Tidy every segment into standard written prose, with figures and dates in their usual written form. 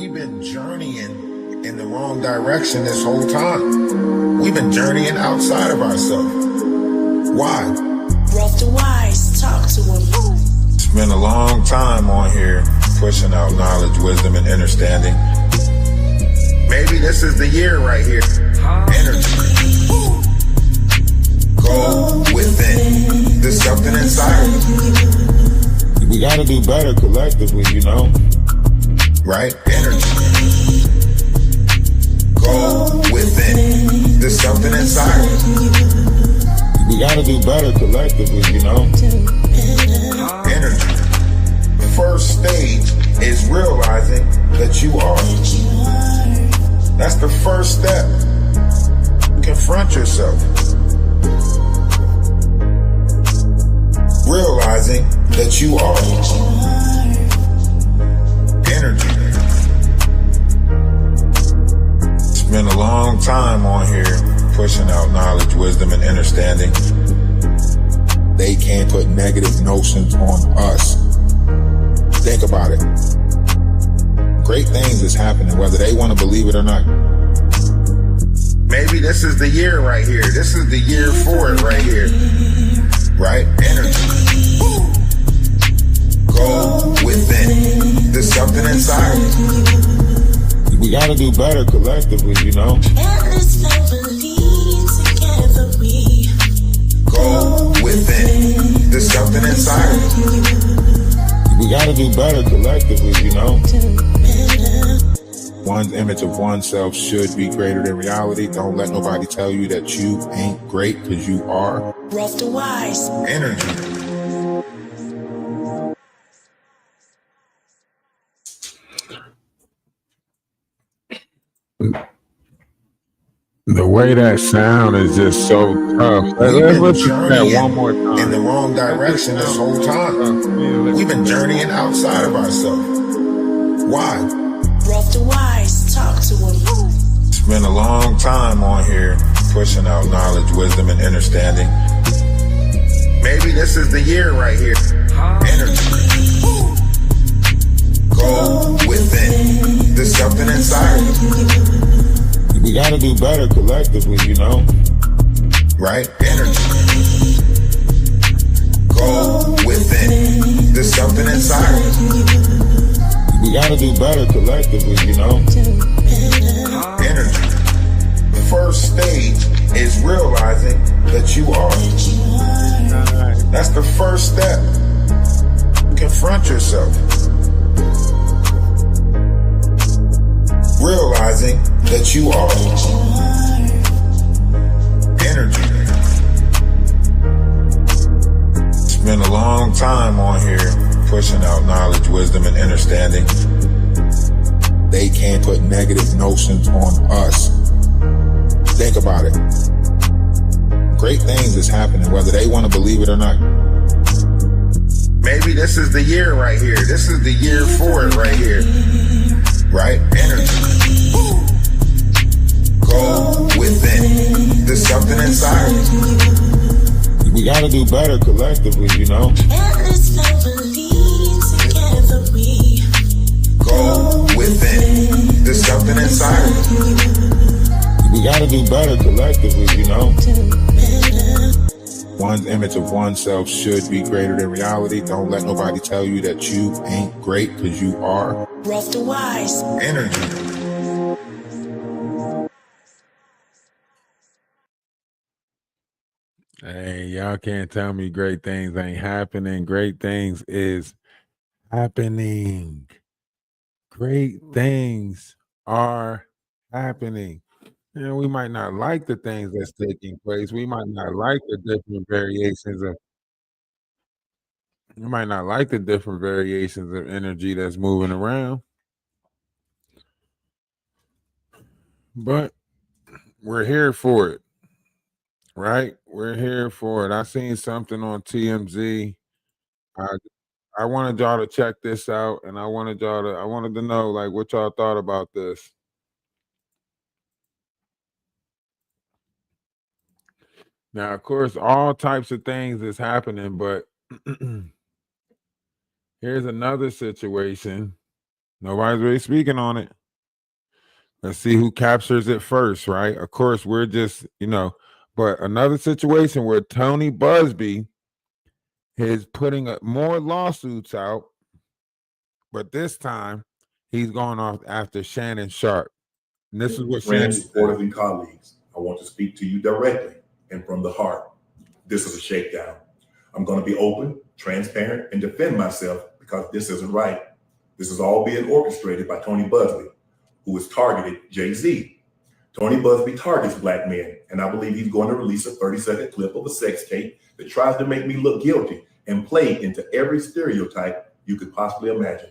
We've been journeying in the wrong direction this whole time. We've been journeying outside of ourselves. Why? Rough to wise, talk to him. It's been a long time on here pushing out knowledge, wisdom, and understanding. Maybe this is the year right here. Energy. Go within. There's something inside of you. We gotta do better collectively, you know? Right? Energy. Go within. There's something inside of you. We gotta do better collectively, you know? Energy. The first stage is realizing that you are. That's the first step. Confront yourself. Realizing that you are. Energy. It's been a long time on here pushing out knowledge, wisdom, and understanding. They can't put negative notions on us. Think about it. Great things is happening, whether they want to believe it or not. Maybe this is the year right here. This is the year for it right here. Right? Energy. Go within. There's something inside of you. We gotta do better collectively, you know? Go within. There's something inside of you. We gotta do better collectively, you know? One's image of oneself should be greater than reality. Don't let nobody tell you that you ain't great, because you are. Rough to wise. Energy. The way that sound is just so tough. Let's listen to that one more time. In the wrong direction this whole time. We've been journeying outside of ourselves. Why? Rough to wise, talk to him. It's been a long time on here pushing out knowledge, wisdom, and understanding. Maybe this is the year right here. Energy. Go within. There's something inside of you. We gotta do better collectively, you know? Right? Energy. Go within. There's something inside of you. We gotta do better collectively, you know? Energy. The first stage is realizing that you are. That's the first step. Confront yourself. Realizing that you are. Energy. It's been a long time on here pushing out knowledge, wisdom, and understanding. They can't put negative notions on us. Think about it. Great things is happening, whether they want to believe it or not. Maybe this is the year right here. This is the year for it right here. Right? Energy. Go within. There's something inside of you. We gotta do better collectively, you know? Go within. There's something inside of you. We gotta do better collectively, you know? One's image of oneself should be greater than reality. Don't let nobody tell you that you ain't great, because you are. Rough to wise. Energy. Hey, y'all can't tell me great things ain't happening. Great things is happening. Great things are happening. And we might not like the things that's taking place. We might not like the different variations of energy that's moving around. But we're here for it. Right? We're here for it. I seen something on TMZ. I wanted y'all to check this out, and I wanted to know like what y'all thought about this. Now, of course, all types of things is happening, but here's another situation Nobody's really speaking on it. Let's see who captures it first, right? Of course, we're just, but another situation where Tony Busby is putting more lawsuits out, but this time he's going off after Shannon Sharpe. And this is what Friends, Shannon supporters, and colleagues, I want to speak to you directly and from the heart. This is a shakedown. I'm going to be open, transparent, and defend myself because this isn't right. This is all being orchestrated by Tony Busby, who has targeted Jay-Z. Tony Busby targets black men, and I believe he's going to release a 30-second clip of a sex tape that tries to make me look guilty and play into every stereotype you could possibly imagine.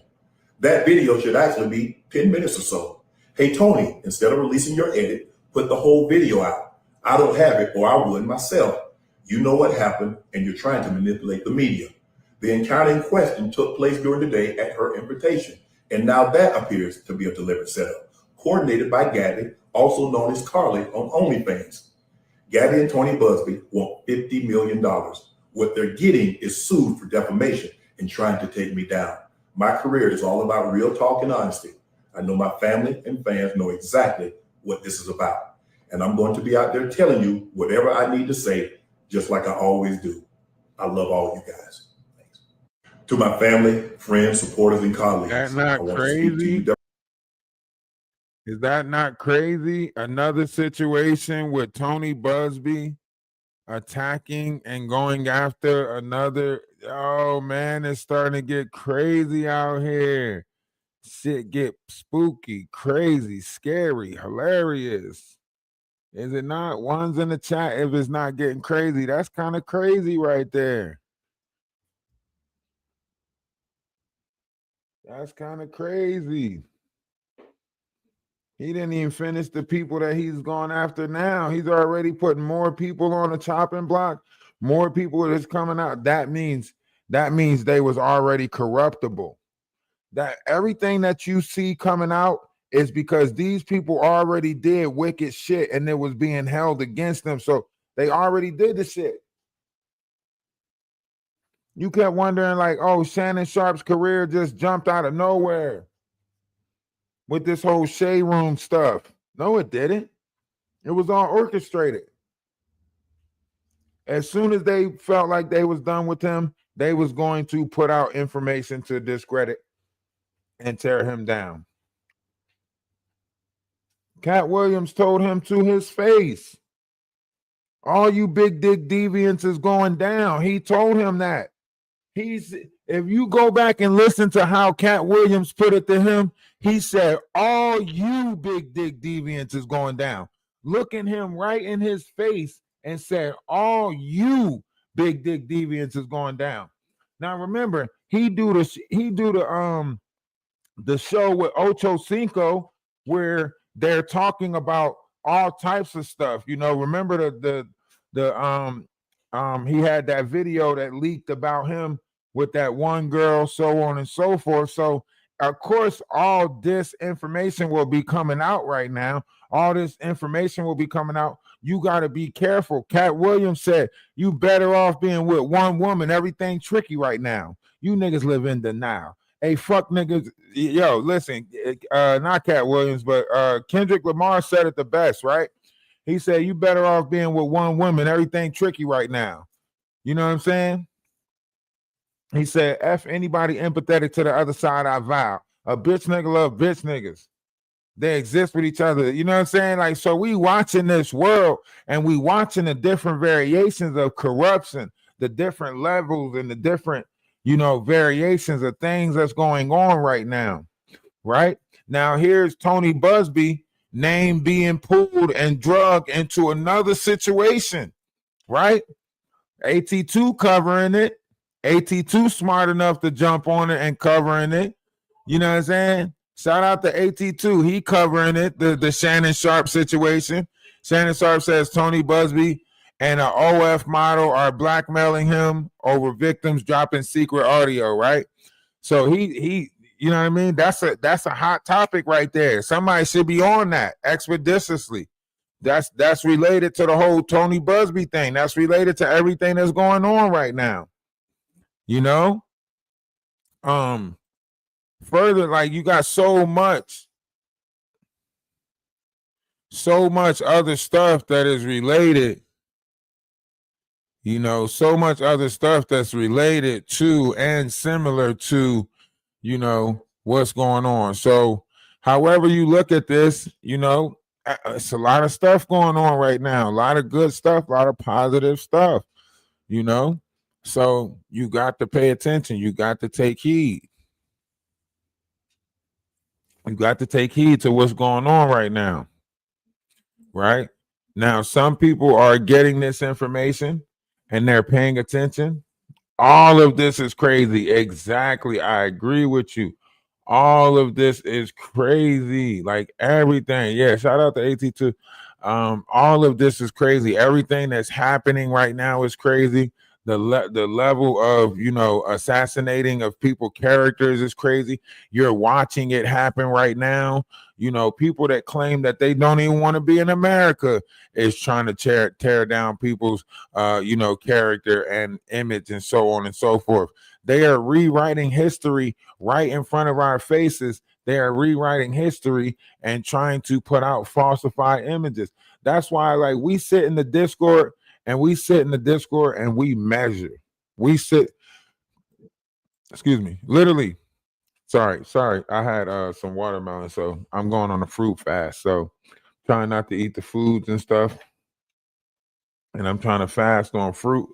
That video should actually be 10 minutes or so. Hey, Tony, instead of releasing your edit, put the whole video out. I don't have it, or I would myself. You know what happened, and you're trying to manipulate the media. The encounter in question took place during the day at her invitation, and now that appears to be a deliberate setup, coordinated by Gabby, also known as Carly on OnlyFans. Gabby and Tony Busby want $50 million. What they're getting is sued for defamation and trying to take me down. My career is all about real talk and honesty. I know my family and fans know exactly what this is about. And I'm going to be out there telling you whatever I need to say, just like I always do. I love all you guys. Thanks. To my family, friends, supporters, and colleagues. That's not crazy. Is that not crazy? Another situation with Tony Busby attacking and going after another. Oh man, it's starting to get crazy out here. Shit get spooky, crazy, scary, hilarious. Is it not? One's in the chat. If it's not getting crazy, that's kind of crazy right there. That's kind of crazy. He didn't even finish the people that he's going after now. He's already putting more people on the chopping block, more people that's coming out. That means they was already corruptible. That everything that you see coming out is because these people already did wicked shit and it was being held against them. So they already did the shit. You kept wondering like, oh, Shannon Sharpe's career just jumped out of nowhere with this whole Shade Room stuff. No, it didn't. It was all orchestrated. As soon as they felt like they was done with him, they was going to put out information to discredit and tear him down. Cat Williams told him to his face, all you big dick deviants is going down. He told him that. If you go back and listen to how Cat Williams put it to him, he said, all you big dick deviants is going down. Looking him right in his face and said, all you big dick deviants is going down. Now remember, he do the show with Ocho Cinco where they're talking about all types of stuff. You know, remember he had that video that leaked about him with that one girl, so on and so forth. So of course, all this information will be coming out right now. All this information will be coming out. You got to be careful. Cat Williams said, you better off being with one woman. Everything tricky right now. You niggas live in denial. Hey, fuck niggas. Yo, listen, not Cat Williams, but Kendrick Lamar said it the best, right? He said, you better off being with one woman. Everything tricky right now. You know what I'm saying? He said, F anybody empathetic to the other side, I vow. A bitch nigga love bitch niggas. They exist with each other. You know what I'm saying? Like, so we watching this world and we watching the different variations of corruption, the different levels and the different, variations of things that's going on right now. Right? Now, here's Tony Busby name being pulled and drugged into another situation. Right? AT2 covering it. AT2 smart enough to jump on it and covering it. You know what I'm saying? Shout out to AT2. He covering it, the Shannon Sharpe situation. Shannon Sharpe says Tony Busby and an OF model are blackmailing him over victims dropping secret audio, right? So he you know what I mean? That's a hot topic right there. Somebody should be on that expeditiously. That's related to the whole Tony Busby thing. That's related to everything that's going on right now. You know? further, like you got so much other stuff that is related, so much other stuff that's related to and similar to, what's going on. So however you look at this, it's a lot of stuff going on right now, a lot of good stuff, a lot of positive stuff, so you got to pay attention. You got to take heed. You got to take heed to what's going on right now. Right now, some people are getting this information and they're paying attention. All of this is crazy. Exactly. I agree with you. All of this is crazy. Like everything. Yeah. Shout out to AT2. All of this is crazy. Everything that's happening right now is crazy. The level of, assassinating of people characters is crazy. You're watching it happen right now. People that claim that they don't even want to be in America is trying to tear down people's, character and image and so on and so forth. They are rewriting history right in front of our faces. They are rewriting history and trying to put out falsified images. That's why, like, we sit in the Discord and we measure. We sit, literally. Sorry. I had some watermelon, so I'm going on a fruit fast. So trying not to eat the foods and stuff. And I'm trying to fast on fruit.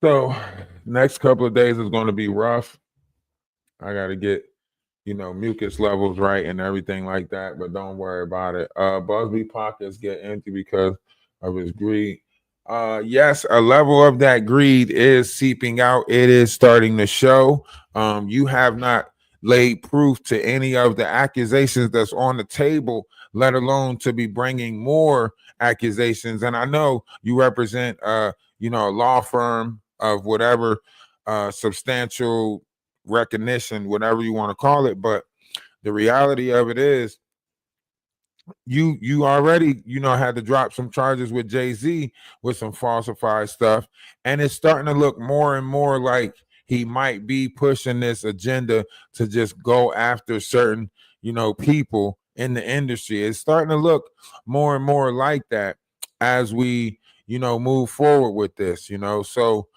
So next couple of days is going to be rough. I got to get, mucus levels right and everything like that, but don't worry about it. Busby pockets get empty because of his greed. Yes, a level of that greed is seeping out. It is starting to show. You have not laid proof to any of the accusations that's on the table, let alone to be bringing more accusations. And I know you represent, a law firm of whatever substantial recognition, whatever you want to call it. But the reality of it is, you already, had to drop some charges with Jay-Z with some falsified stuff. And it's starting to look more and more like he might be pushing this agenda to just go after certain, people in the industry. It's starting to look more and more like that as we, move forward with this, So,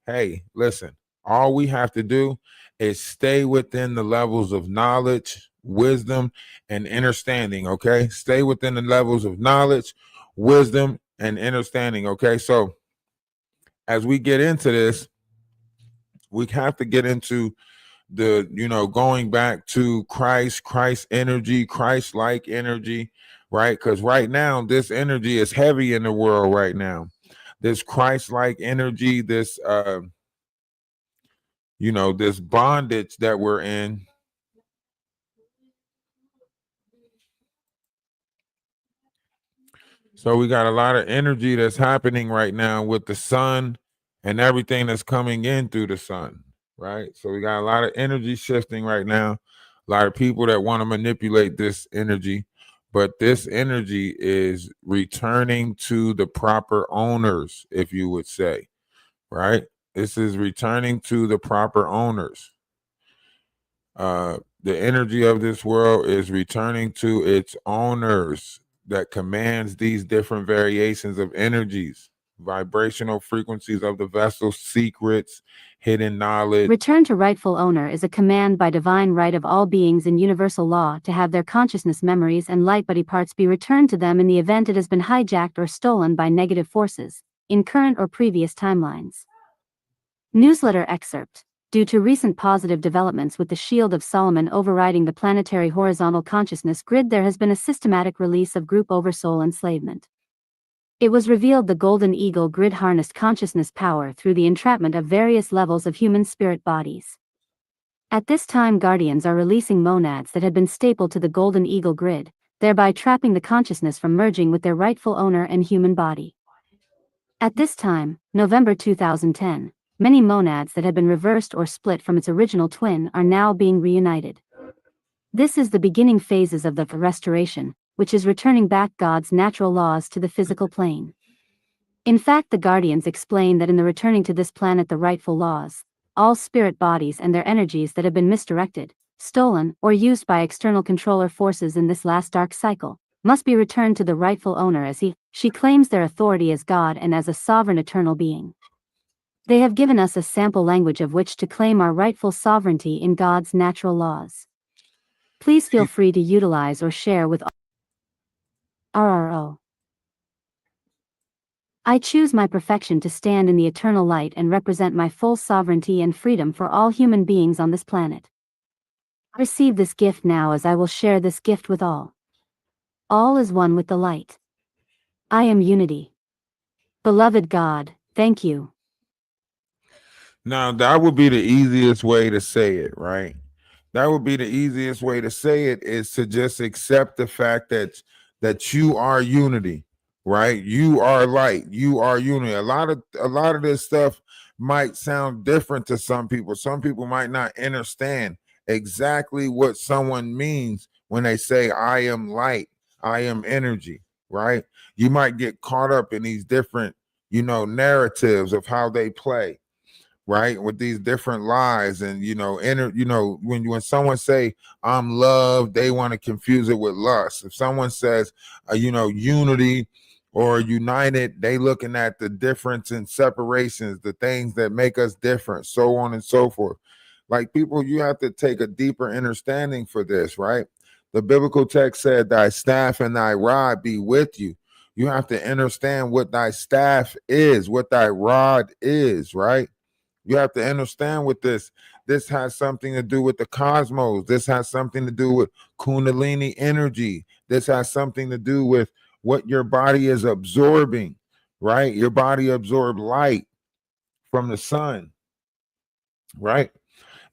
hey, listen, all we have to do is stay within the levels of knowledge, wisdom, and understanding. Okay. Stay within the levels of knowledge, wisdom, and understanding. Okay. So as we get into this, we have to get into the, going back to Christ energy, Christ-like energy, right? Because right now, this energy is heavy in the world right now. This Christ-like energy, this, this bondage that we're in. So we got a lot of energy that's happening right now with the sun and everything that's coming in through the sun, right? So we got a lot of energy shifting right now. A lot of people that want to manipulate this energy, but this energy is returning to the proper owners, if you would say, right? This is returning to the proper owners. The energy of this world is returning to its owners that commands these different variations of energies, vibrational frequencies of the vessel, secrets, hidden knowledge. Return to rightful owner is a command by divine right of all beings in universal law to have their consciousness, memories, and light body parts be returned to them in the event it has been hijacked or stolen by negative forces, in current or previous timelines. Newsletter excerpt. Due to recent positive developments with the Shield of Solomon overriding the planetary horizontal consciousness grid, there has been a systematic release of group oversoul enslavement. It was revealed the Golden Eagle grid harnessed consciousness power through the entrapment of various levels of human spirit bodies. At this time, guardians are releasing monads that had been stapled to the Golden Eagle grid, thereby trapping the consciousness from merging with their rightful owner and human body. At this time, November 2010, many monads that had been reversed or split from its original twin are now being reunited. This is the beginning phases of the restoration, which is returning back God's natural laws to the physical plane. In fact, the guardians explain that in the returning to this planet the rightful laws, all spirit bodies and their energies that have been misdirected, stolen, or used by external controller forces in this last dark cycle, must be returned to the rightful owner as she claims their authority as God and as a sovereign eternal being. They have given us a sample language of which to claim our rightful sovereignty in God's natural laws. Please feel free to utilize or share with RRO. I choose my perfection to stand in the eternal light and represent my full sovereignty and freedom for all human beings on this planet. I receive this gift now as I will share this gift with all. All is one with the light. I am unity. Beloved God, thank you. Now, that would be the easiest way to say it, right? That would be the easiest way to say it, is to just accept the fact that you are unity. Right? You are light. You are unity. A lot of this stuff might sound different to some people. Some people might not understand exactly what someone means when they say, I am light, I am energy, right? You might get caught up in these different, narratives of how they play, right? With these different lies and, when someone say I'm love, they want to confuse it with lust. If someone says, unity or united, they looking at the difference and separations, the things that make us different, so on and so forth. Like, people, you have to take a deeper understanding for this, right? The biblical text said, thy staff and thy rod be with you. You have to understand what thy staff is, what thy rod is, right? You have to understand what this has something to do with the cosmos. This has something to do with Kundalini energy. This has something to do with what your body is absorbing, right? Your body absorbs light from the sun, right?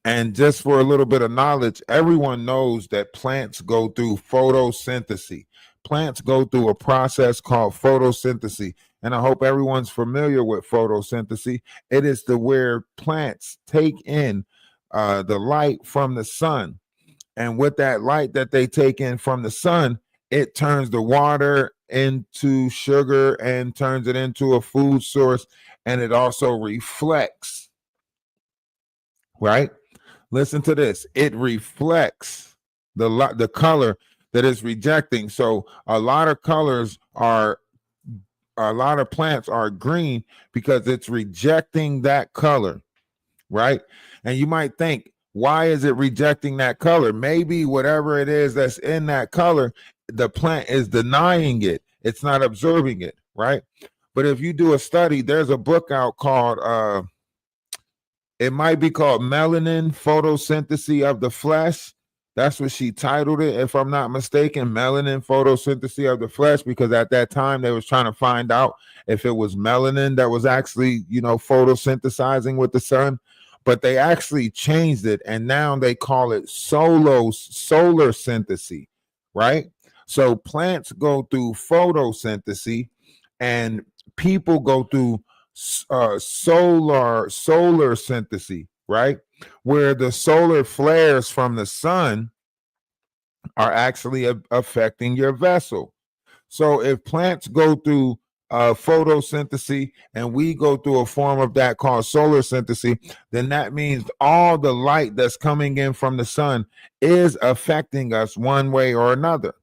And just for a little bit of knowledge, everyone knows that plants go through photosynthesis. Plants go through a process called photosynthesis. And I hope everyone's familiar with photosynthesis. It is where plants take in the light from the sun. And with that light that they take in from the sun, it turns the water into sugar and turns it into a food source. And it also reflects, right? Listen to this. It reflects the color that it's rejecting. So a lot of plants are green because it's rejecting that color, right? And you might think, why is it rejecting that color? Maybe whatever it is that's in that color, the plant is denying it. It's not absorbing it, right? But if you do a study, there's a book out called, it might be called Melanin Photosynthesis of the Flesh. That's what she titled it, if I'm not mistaken, Melanin Photosynthesis of the Flesh, because at that time they was trying to find out if it was melanin that was actually, photosynthesizing with the sun. But they actually changed it, and now they call it solar synthesis, right? So plants go through photosynthesis, and people go through solar synthesis, right? Where the solar flares from the sun are actually affecting your vessel. So if plants go through photosynthesis and we go through a form of that called solar synthesis, then that means all the light that's coming in from the sun is affecting us one way or another.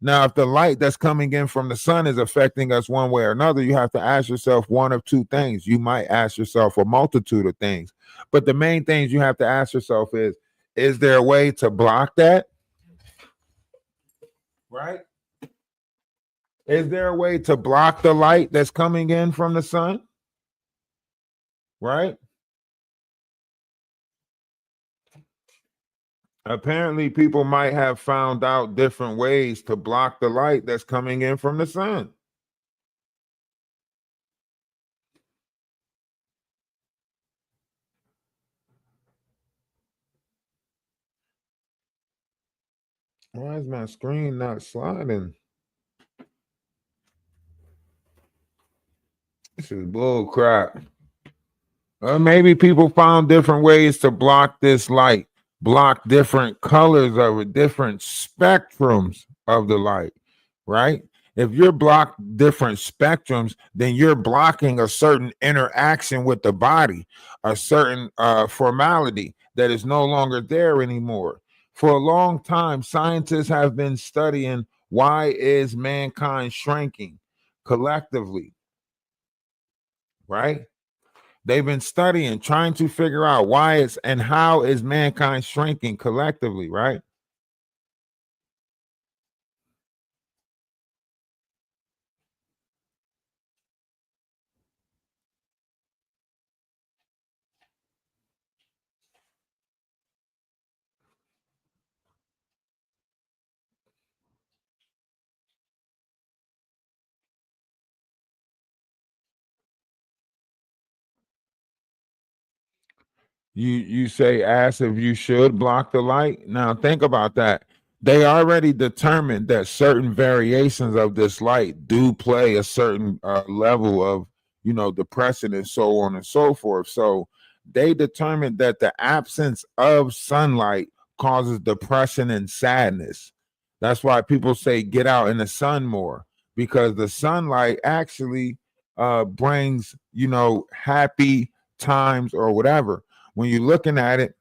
Now, if the light that's coming in from the sun is affecting us one way or another, you have to ask yourself one of two things. You might ask yourself a multitude of things, but the main things you have to ask yourself is there a way to block that? Right? Is there a way to block the light that's coming in from the sun? Right? Apparently, people might have found out different ways to block the light that's coming in from the sun. Why is my screen not sliding? This is bull crap. Maybe people found different ways to block this light, block different colors of it, different spectrums of the light, right? If you're blocked different spectrums, then you're blocking a certain interaction with the body, a certain formality that is no longer there anymore. For a long time, scientists have been studying why is mankind shrinking collectively, right? They've been studying, trying to figure out why it's and how is mankind shrinking collectively, right? You say ask if you should block the light. Now think about that. They already determined that certain variations of this light do play a certain level of, depression and so on and so forth. So they determined that the absence of sunlight causes depression and sadness. That's why people say get out in the sun more, because the sunlight actually brings, happy times or whatever. When you're looking at it,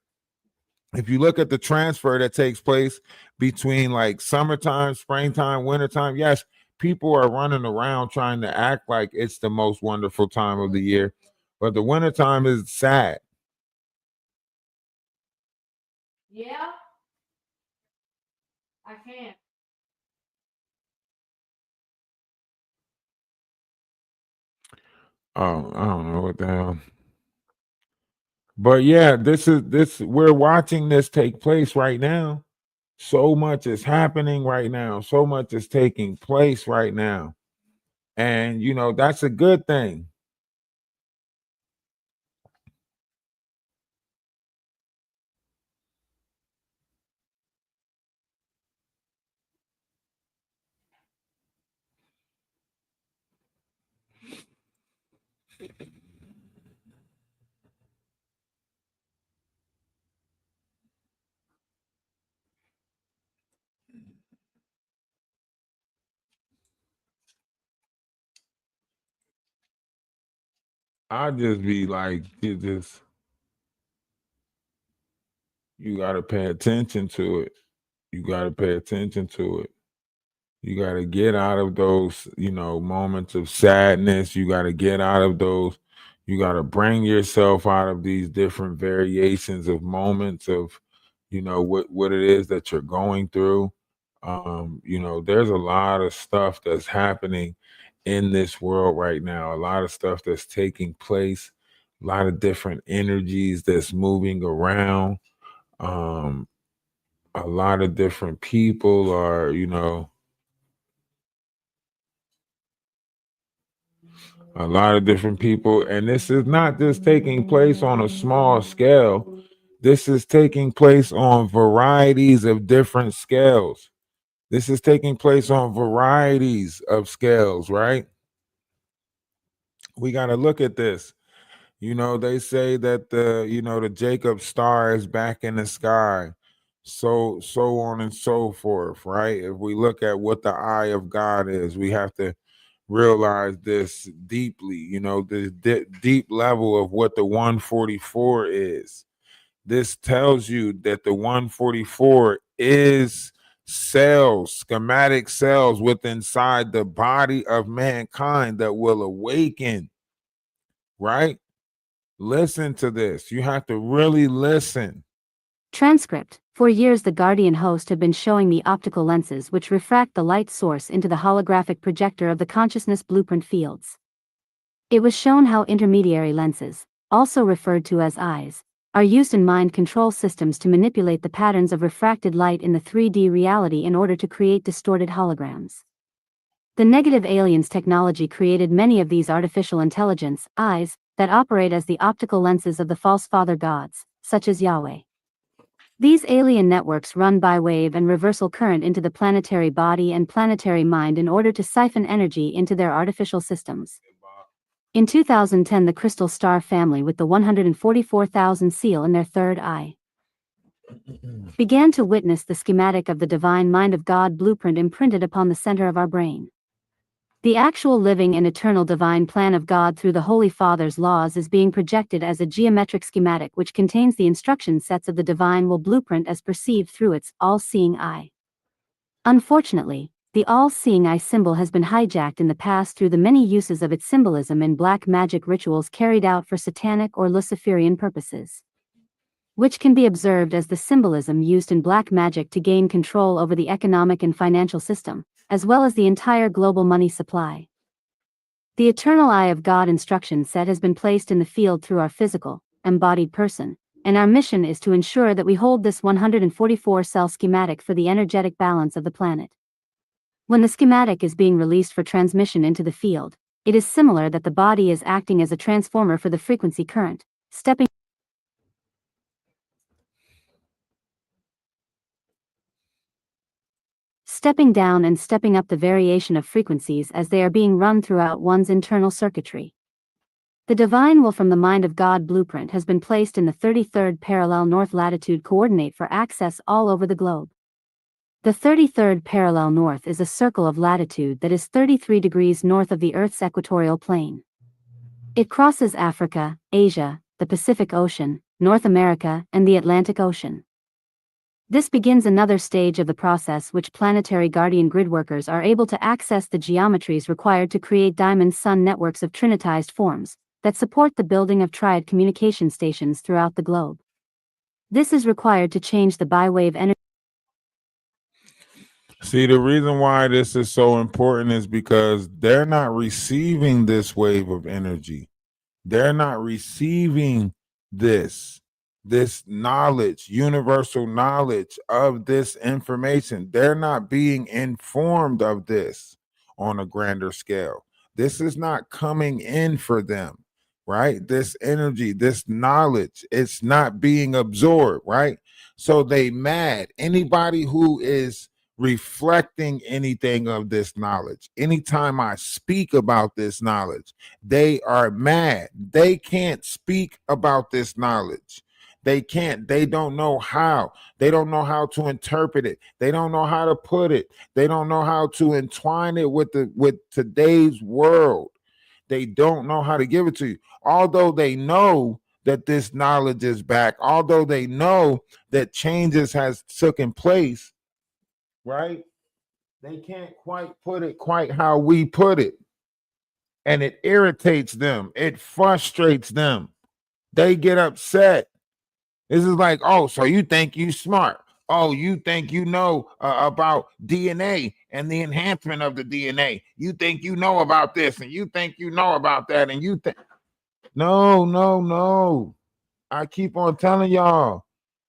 if you look at the transfer that takes place between like summertime, springtime, wintertime, yes, people are running around trying to act like it's the most wonderful time of the year, but the wintertime is sad. Yeah, I can. Oh, I don't know what the hell. But yeah, this we're watching this take place right now. So much is happening right now. So much is taking place right now. And that's a good thing. I just be like, you gotta pay attention to it. You gotta pay attention to it. You gotta get out of those, moments of sadness. You gotta get out of those. You gotta bring yourself out of these different variations of moments of, what it is that you're going through. There's a lot of stuff that's happening in this world right now, a lot of stuff that's taking place, a lot of different energies that's moving around. Um, a lot of different people are, a lot of different people, and this is not just taking place on a small scale. This is taking place on varieties of different scales. This is taking place on varieties of scales, right? We got to look at this. They say that the Jacob star is back in the sky. So on and so forth, right? If we look at what the eye of God is, we have to realize this deeply, this deep level of what the 144 is. This tells you that the 144 is cells, schematic cells within inside the body of mankind that will awaken, right? Listen to this. You have to really listen. Transcript. For years, the Guardian host had been showing the optical lenses which refract the light source into the holographic projector of the consciousness blueprint fields. It was shown how intermediary lenses, also referred to as eyes, are used in mind control systems to manipulate the patterns of refracted light in the 3D reality in order to create distorted holograms. The negative aliens technology created many of these artificial intelligence, eyes, that operate as the optical lenses of the false father gods, such as Yahweh. These alien networks run by wave and reversal current into the planetary body and planetary mind in order to siphon energy into their artificial systems. In 2010, the Crystal Star family with the 144,000 seal in their third eye began to witness the schematic of the divine mind of God blueprint imprinted upon the center of our brain. The actual living and eternal divine plan of God through the Holy Father's laws is being projected as a geometric schematic which contains the instruction sets of the divine will blueprint as perceived through its all-seeing eye. Unfortunately, the all-seeing eye symbol has been hijacked in the past through the many uses of its symbolism in black magic rituals carried out for satanic or Luciferian purposes, which can be observed as the symbolism used in black magic to gain control over the economic and financial system, as well as the entire global money supply. The eternal eye of God instruction set has been placed in the field through our physical, embodied person, and our mission is to ensure that we hold this 144-cell schematic for the energetic balance of the planet. When the schematic is being released for transmission into the field, it is similar that the body is acting as a transformer for the frequency current, stepping down and stepping up the variation of frequencies as they are being run throughout one's internal circuitry. The divine will from the mind of God blueprint has been placed in the 33rd parallel north latitude coordinate for access all over the globe. The 33rd parallel north is a circle of latitude that is 33 degrees north of the Earth's equatorial plane. It crosses Africa, Asia, the Pacific Ocean, North America, and the Atlantic Ocean. This begins another stage of the process which planetary guardian grid workers are able to access the geometries required to create diamond sun networks of trinitized forms that support the building of triad communication stations throughout the globe. This is required to change the bi-wave energy. See, the reason why this is so important is because they're not receiving this wave of energy. They're not receiving this knowledge, universal knowledge of this information. They're not being informed of this on a grander scale. This is not coming in for them, right? This energy, this knowledge, it's not being absorbed, right? So they mad. Anybody who is reflecting anything of this knowledge, anytime I speak about this knowledge, they are mad. They can't speak about this knowledge. They can't. They don't know how. They don't know how to interpret it. They don't know how to put it. They don't know how to entwine it with today's world. They don't know how to give it to you. Although they know that this knowledge is back, although they know that changes has taken place, right? They can't quite put it quite how we put it. And it irritates them. It frustrates them. They get upset. This is like, oh, so you think you smart. Oh, you think you know about DNA and the enhancement of the DNA. You think you know about this and you think you know about that. And you think, no. I keep on telling y'all,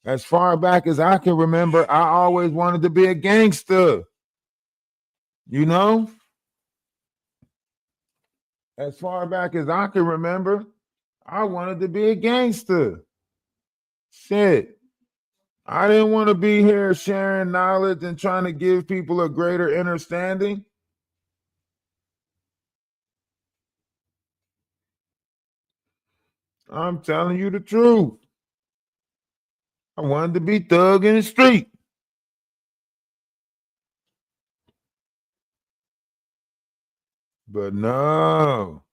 as far back as I can remember, I always wanted to be a gangster. You know, as far back as I can remember, I wanted to be a gangster. Shit. I didn't want to be here sharing knowledge and trying to give people a greater understanding. I'm telling you the truth. I wanted to be thug in the street. But no,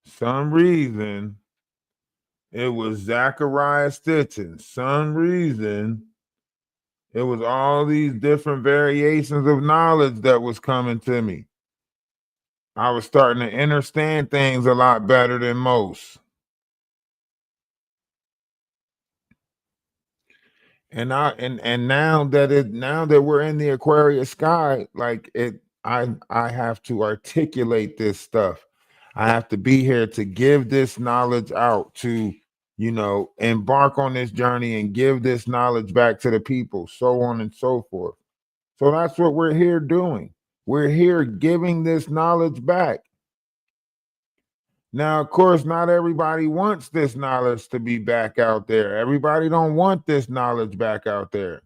some reason it was Zachariah Stitching. Some reason it was all these different variations of knowledge that was coming to me. I was starting to understand things a lot better than most. And now that we're in the Aquarius sky, like I have to articulate this stuff. I have to be here to give this knowledge out, to embark on this journey and give this knowledge back to the people, so on and so forth. So that's what we're here doing. We're here giving this knowledge back. Now, of course, not everybody wants this knowledge to be back out there. Everybody don't want this knowledge back out there.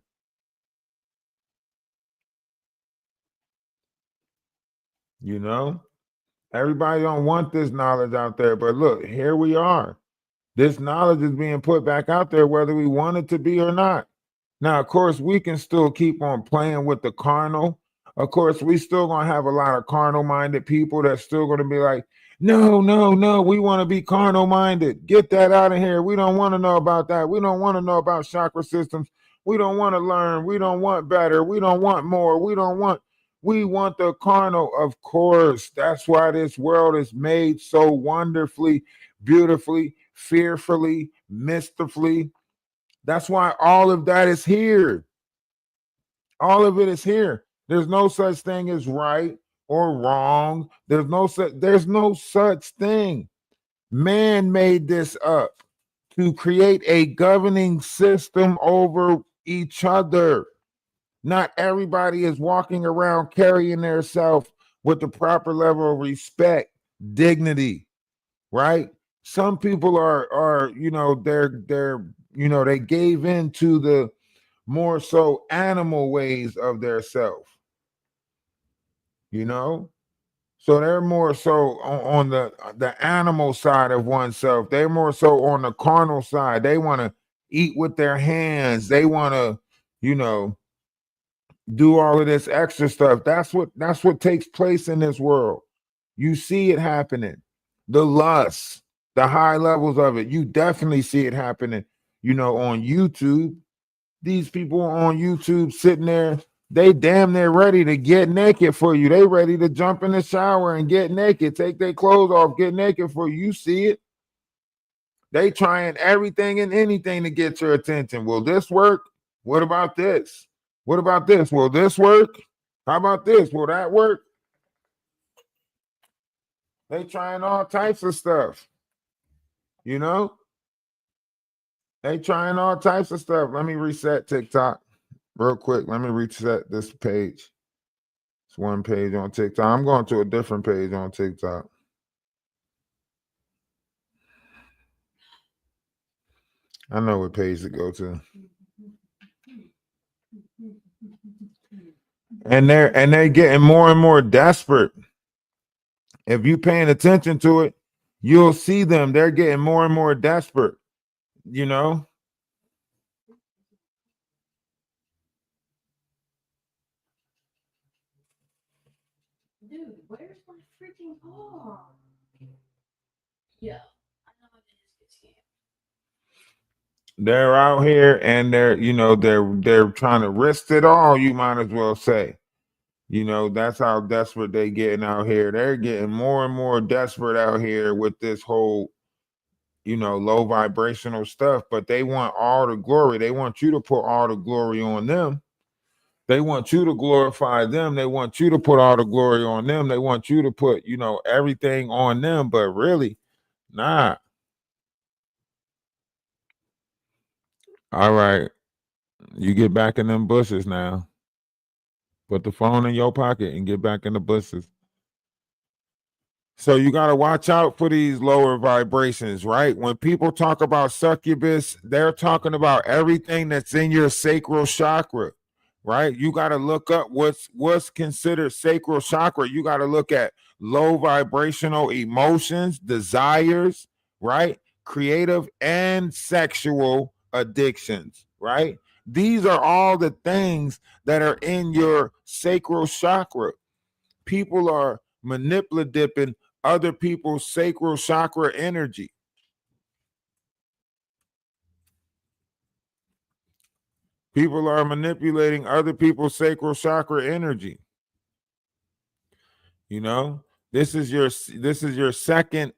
Everybody don't want this knowledge out there. But look, here we are. This knowledge is being put back out there whether we want it to be or not. Now, of course, we can still keep on playing with the carnal Of course, we still gonna have a lot of carnal-minded people that's still gonna be like, no, no, no, we want to be carnal-minded. Get that out of here. We don't want to know about that. We don't want to know about chakra systems. We don't want to learn. We don't want better. We don't want more. We want the carnal. Of course, that's why this world is made so wonderfully, beautifully, fearfully, mystically. That's why all of that is here. All of it is here. There's no such thing as right or wrong. There's no such thing. Man made this up to create a governing system over each other. Not everybody is walking around carrying themselves with the proper level of respect, dignity, right? Some people are they gave in to the more so animal ways of their self, so they're more so on the animal side of oneself. They're more so on the carnal side. They want to eat with their hands. They want to do all of this extra stuff. That's what takes place in this world. You see it happening. The lust, the high levels of it, you definitely see it happening on YouTube. These people on YouTube sitting there, they damn near ready to get naked for you. They ready to jump in the shower and get naked, take their clothes off, get naked for you. You see it. They trying everything and anything to get your attention. Will this work? What about this? What about this? Will this work? How about this? Will that work? They trying all types of stuff. They trying all types of stuff. Let me reset TikTok real quick. Let me reset this page. It's one page on TikTok. I'm going to a different page on TikTok. I know what page to go to. And they're getting more and more desperate. If you're paying attention to it, you'll see them. They're getting more and more desperate. Dude, where's my freaking car? Yeah, I know I did this scam. They're out here and they're trying to risk it all, you might as well say. That's how desperate they getting out here. They're getting more and more desperate out here with this whole low vibrational stuff, but they want all the glory. They want you to put all the glory on them. They want you to glorify them. They want you to put all the glory on them. They want you to put, everything on them, but really, nah. All right. You get back in them bushes now. Put the phone in your pocket and get back in the bushes. So you got to watch out for these lower vibrations, right? When people talk about succubus, they're talking about everything that's in your sacral chakra, right? You got to look up what's considered sacral chakra. You got to look at low vibrational emotions, desires, right? Creative and sexual addictions, right? These are all the things that are in your sacral chakra. People are manipulating other people's sacral chakra energy. People are manipulating other people's sacral chakra energy. This is your second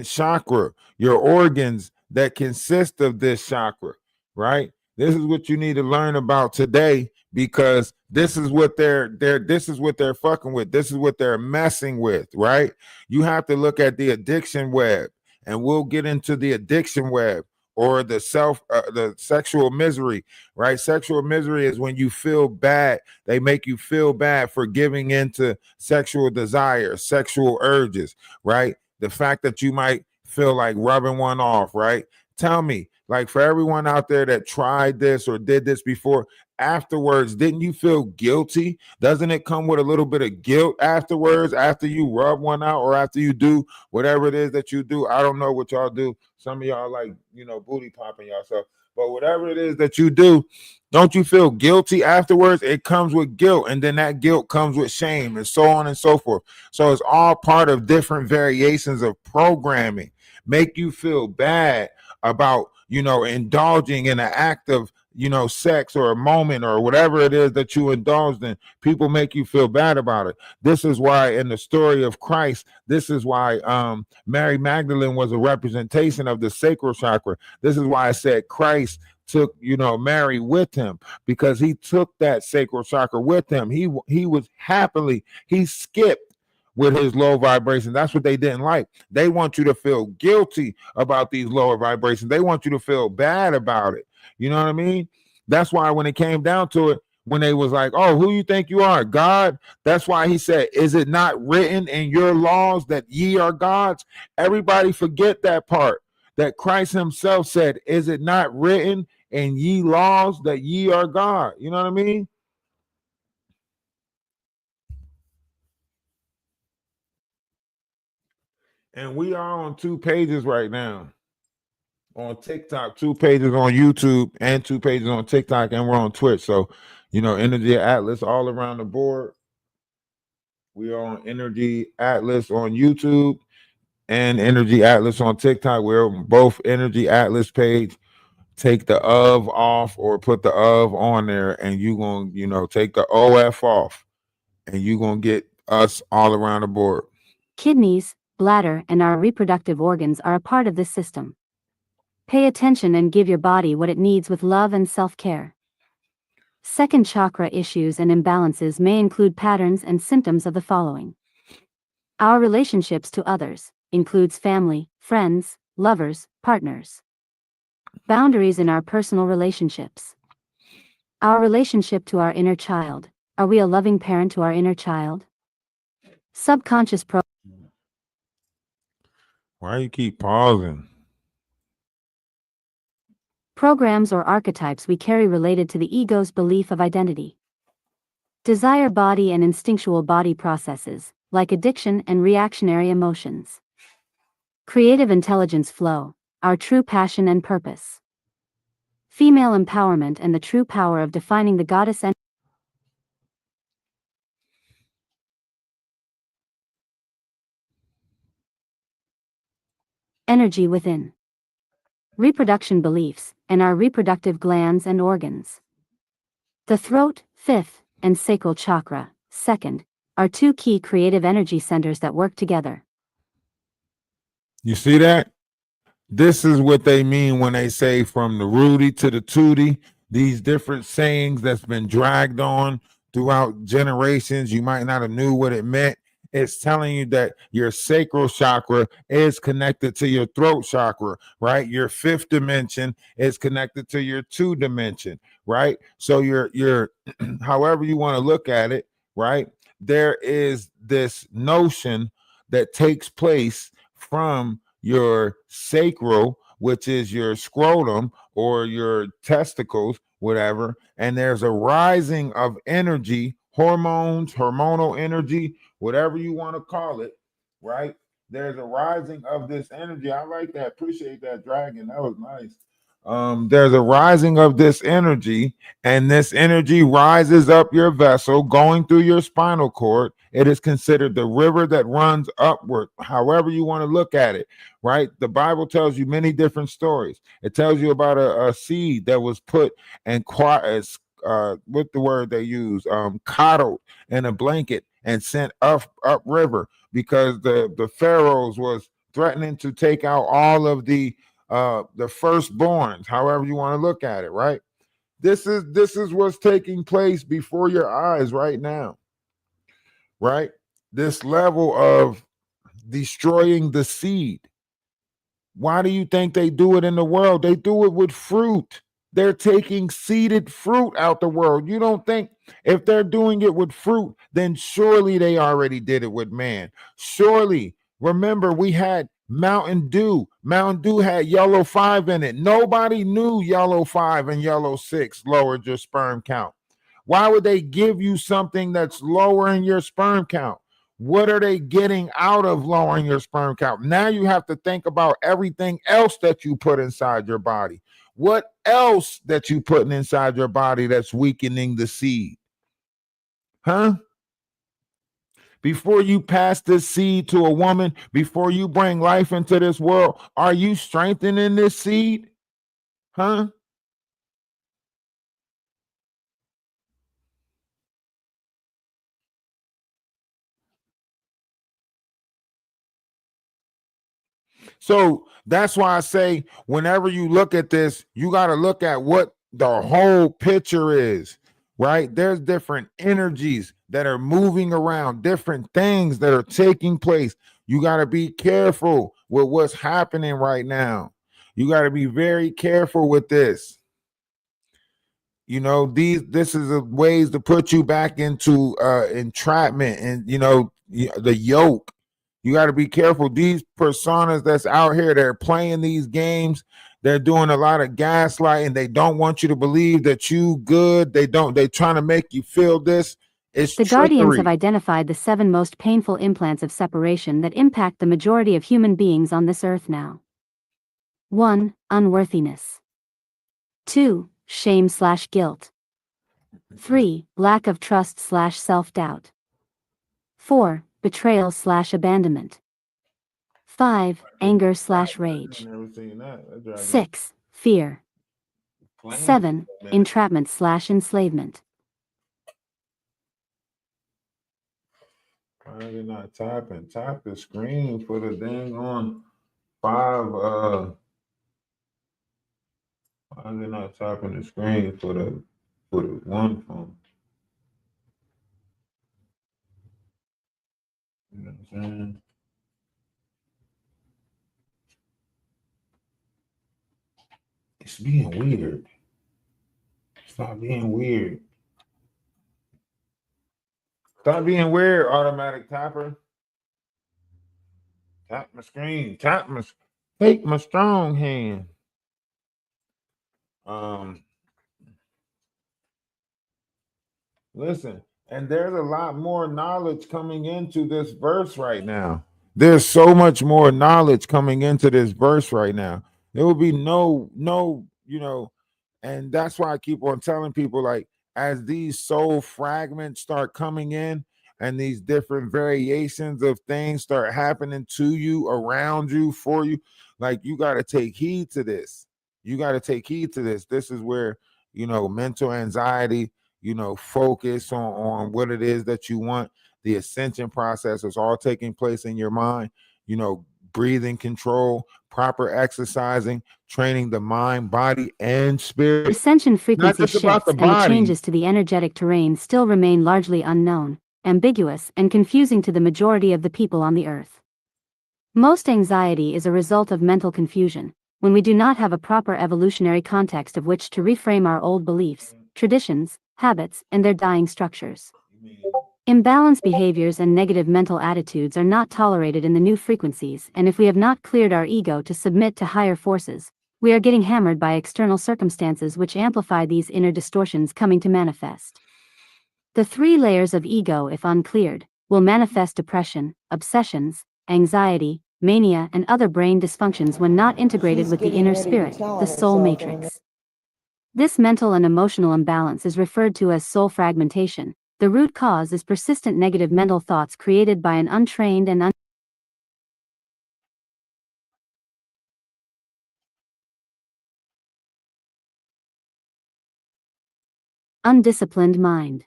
chakra, your organs that consist of this chakra, right? This is what you need to learn about today, because this is what they're fucking with. This is what they're messing with, right? You have to look at the addiction web, and we'll get into the addiction web, or the sexual misery, right? Sexual misery is when you feel bad. They make you feel bad for giving into sexual desires, sexual urges, right? The fact that you might feel like rubbing one off, right? Tell me, like for everyone out there that tried this or did this before, afterwards, didn't you feel guilty? Doesn't it come with a little bit of guilt afterwards, after you rub one out or after you do whatever it is that you do? I don't know what y'all do. Some of y'all like, booty popping yourself, but whatever it is that you do, don't you feel guilty afterwards? It comes with guilt, and then that guilt comes with shame, and so on and so forth. So it's all part of different variations of programming. Make you feel bad about, indulging in an act of, sex or a moment or whatever it is that you indulged in. People make you feel bad about it. This is why in the story of Christ, this is why Mary Magdalene was a representation of the sacral chakra. This is why I said Christ took, Mary with him, because he took that sacral chakra with him. He was he skipped with his low vibration. That's what they didn't like. They want you to feel guilty about these lower vibrations. They want you to feel bad about it. You know what I mean? That's why when it came down to it, when they was like, oh, who you think you are, God? That's why he said, is it not written in your laws that ye are gods? Everybody forget that part, that Christ himself said, is it not written in ye laws that ye are God? You know what I mean? And we are on 2 pages right now on TikTok, 2 pages on YouTube and 2 pages on TikTok, and we're on Twitch. So, Energy Atlas all around the board. We are on Energy Atlas on YouTube and Energy Atlas on TikTok. We're both Energy Atlas page. Take the of off or put the of on there, and you gonna, take the OF off, and you gonna get us all around the board. Kidneys, bladder, and our reproductive organs are a part of this system. Pay attention and give your body what it needs with love and self-care. Second chakra issues and imbalances may include patterns and symptoms of the following. Our relationships to others includes family, friends, lovers, partners. Boundaries in our personal relationships. Our relationship to our inner child. Are we a loving parent to our inner child? Subconscious Why you keep pausing? programs or archetypes we carry related to the ego's belief of identity. Desire body and instinctual body processes, like addiction and reactionary emotions. Creative intelligence flow, our true passion and purpose. Female empowerment and the true power of defining the goddess and energy within. Reproduction beliefs, and our reproductive glands and organs. The throat, 5th, and sacral chakra, 2nd, are 2 key creative energy centers that work together. You see that? This is what they mean when they say from the Rudy to the Tootie, these different sayings that's been dragged on throughout generations. You might not have knew what it meant. It's telling you that your sacral chakra is connected to your throat chakra, right? Your 5th dimension is connected to your 2 dimension, right? So your however you want to look at it, right? There is this notion that takes place from your sacral, which is your scrotum or your testicles, whatever, and there's a rising of energy, hormones, hormonal energy, whatever you want to call it, right? There's a rising of this energy. I like that. Appreciate that, Dragon. That was nice. There's a rising of this energy, and this energy rises up your vessel, going through your spinal cord. It is considered the river that runs upward, however you want to look at it, right? The Bible tells you many different stories. It tells you about a seed that was put and with the word they use, coddled in a blanket and sent up river, because the pharaohs was threatening to take out all of the firstborns, however you want to look at it, right? This is what's taking place before your eyes right now, right? This level of destroying the seed. Why do you think they do it in the world? They do it with fruit. They're taking seeded fruit out the world. You don't think if they're doing it with fruit, then surely they already did it with man. Surely, remember, we had Mountain Dew. Mountain Dew had yellow 5 in it. Nobody knew yellow 5 and yellow 6 lowered your sperm count. Why would they give you something that's lowering your sperm count? What are they getting out of lowering your sperm count? Now you have to think about everything else that you put inside your body. What else that you putting inside your body that's weakening the seed? Huh? Before you pass this seed to a woman, before you bring life into this world, are you strengthening this seed? Huh? So that's why I say, whenever you look at this, you got to look at what the whole picture is, right? There's different energies that are moving around, different things that are taking place. You got to be careful with what's happening right now. You got to be very careful with this. You know, this is a ways to put you back into entrapment and, you know, the yoke. You got to be careful. These personas that's out here, they're playing these games. They're doing a lot of gaslighting. They don't want you to believe that you good. They're trying to make you feel this. It's The Guardians have trickery. identified the 7 most painful implants of separation that impact the majority of human beings on this earth now. 1. Unworthiness. 2. Shame/guilt. 3. Lack of trust/self-doubt. 4. Betrayal/abandonment. 5. Anger/rage. Never seen that. That drives me 6. Fear. plain. 7. Entrapment/enslavement. Why are they not typing? Tap the screen for the dang on 5. Why are they not tapping the screen for the one phone? You know what I'm saying? It's being weird. Stop being weird. Stop being weird, automatic tapper. Tap my screen. Take my strong hand. Listen, and there's a lot more knowledge coming into this verse right now. There's so much more knowledge coming into this verse right now. There will be no, you know, and that's why I keep on telling people, like, as these soul fragments start coming in and these different variations of things start happening to you, around you, for you, like, you got to take heed to this. You got to take heed to this. This is where, you know, mental anxiety, you know, focus on what it is that you want. The ascension process is all taking place in your mind, you know, breathing control, proper exercising, training the mind, body, and spirit. Ascension frequency just about shifts the and the body. changes to the energetic terrain still remain largely unknown, ambiguous, and confusing to the majority of the people on the earth. Most anxiety is a result of mental confusion, when we do not have a proper evolutionary context of which to reframe our old beliefs, traditions, habits, and their dying structures. Imbalanced behaviors and negative mental attitudes are not tolerated in the new frequencies, and if we have not cleared our ego to submit to higher forces, we are getting hammered by external circumstances which amplify these inner distortions coming to manifest. The 3 layers of ego, if uncleared, will manifest depression, obsessions, anxiety, mania, and other brain dysfunctions when not integrated with the inner spirit, the soul matrix. This mental and emotional imbalance is referred to as soul fragmentation. The root cause is persistent negative mental thoughts created by an untrained and undisciplined mind.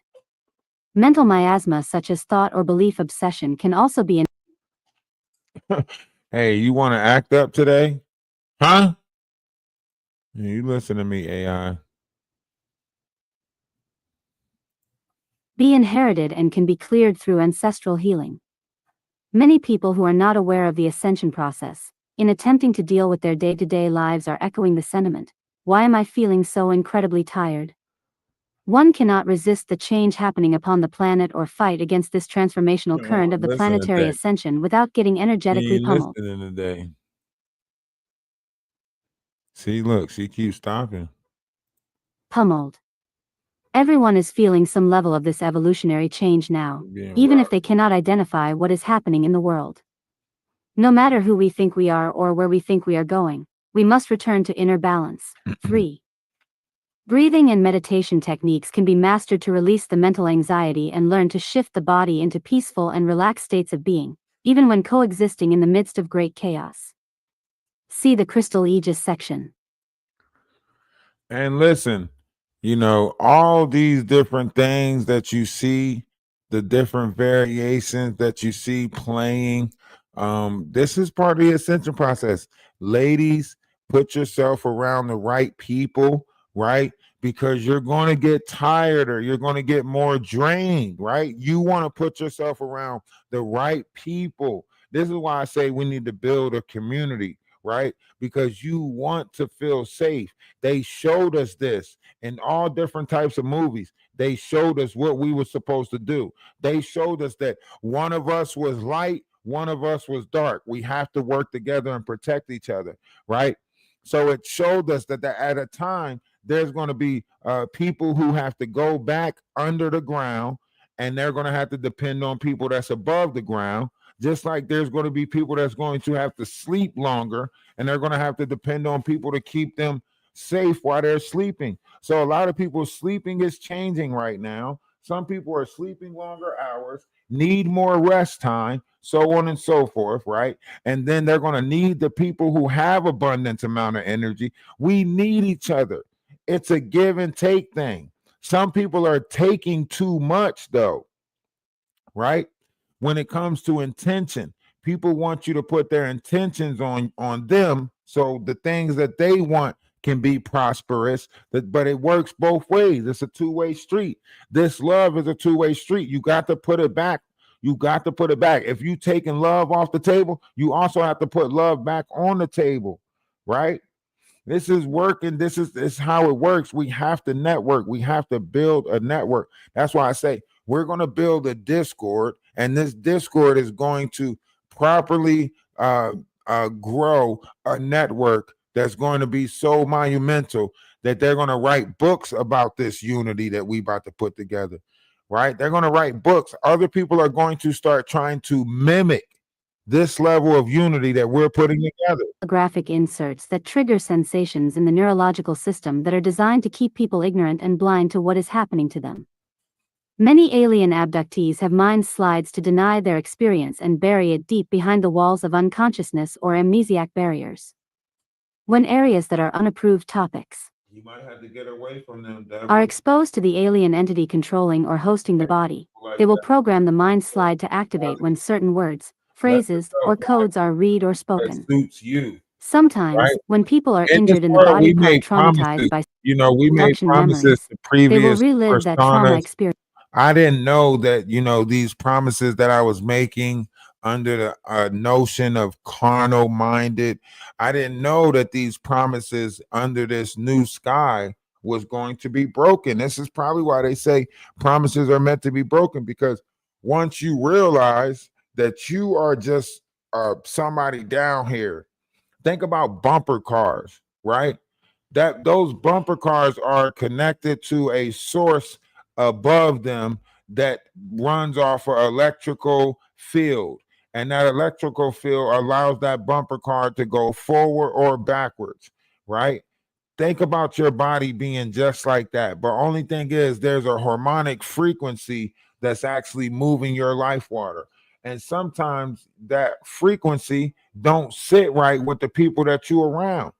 Mental miasma such as thought or belief obsession can also be an Hey, you want to act up today? Huh? Yeah, you listen to me, AI. be inherited and can be cleared through ancestral healing. Many people who are not aware of the ascension process, in attempting to deal with their day-to-day lives, are echoing the sentiment, "Why am I feeling so incredibly tired?" One cannot resist the change happening upon the planet or fight against this transformational You current of the listen planetary today. ascension without getting You energetically ain't pummeled. listening today. See, look, she keeps stopping. Pummeled. Everyone is feeling some level of this evolutionary change now, Being even if robbed. they cannot identify what is happening in the world. No matter who we think we are or where we think we are going, we must return to inner balance. 3. Breathing and meditation techniques can be mastered to release the mental anxiety and learn to shift the body into peaceful and relaxed states of being, even when coexisting in the midst of great chaos. See the Crystal Aegis section. And listen, all these different things that you see, the different variations that you see playing, this is part of the ascension process. Ladies, put yourself around the right people, right? Because you're going to get tired or you're going to get more drained, right? You want to put yourself around the right people. This is why I say we need to build a community, right? Because you want to feel safe. They showed us this in all different types of movies. They showed us what we were supposed to do. They showed us that one of us was light, one of us was dark. We have to work together and protect each other, right? So it showed us that at a time, there's going to be people who have to go back under the ground, and they're going to have to depend on people that's above the ground. Just like there's going to be people that's going to have to sleep longer, and they're going to have to depend on people to keep them safe while they're sleeping. So a lot of people's sleeping is changing right now. Some people are sleeping longer hours, need more rest time, so on and so forth, right? And then they're going to need the people who have abundance amount of energy. We need each other. It's a give and take thing. Some people are taking too much though, right? When it comes to intention, people want you to put their intentions on them, so the things that they want can be prosperous. But it works both ways. It's a two-way street. This love is a two-way street. You got to put it back. You got to put it back. If you taking love off the table, you also have to put love back on the table, right? This is working. This is how it works. We have to network. We have to build a network. That's why I say we're going to build a Discord, and this Discord is going to properly grow a network that's going to be so monumental that they're going to write books about this unity that we about to put together, right? They're going to write books. Other people are going to start trying to mimic this level of unity that we're putting together. Graphic inserts that trigger sensations in the neurological system that are designed to keep people ignorant and blind to what is happening to them. Many alien abductees have mind slides to deny their experience and bury it deep behind the walls of unconsciousness or amnesiac barriers. When areas that are unapproved topics You might have to get away from them. are exposed to the alien entity controlling or hosting the body, they will program the mind slide to activate when certain words, phrases, or codes are read or that spoken. suits you. Sometimes, Right. when people are In this injured in the world, body we part made traumatized promises. by We made abduction promises memories, to they will previous relive that trauma personas. experience. I didn't know that, these promises that I was making under the notion of carnal minded. I didn't know that these promises under this new sky was going to be broken. This is probably why they say promises are meant to be broken, because once you realize that you are just somebody down here, think about bumper cars, right? That those bumper cars are connected to a source above them that runs off an electrical field, and that electrical field allows that bumper car to go forward or backwards, right? Think about your body being just like that, but only thing is there's a harmonic frequency that's actually moving your life water, and sometimes that frequency don't sit right with the people that you around.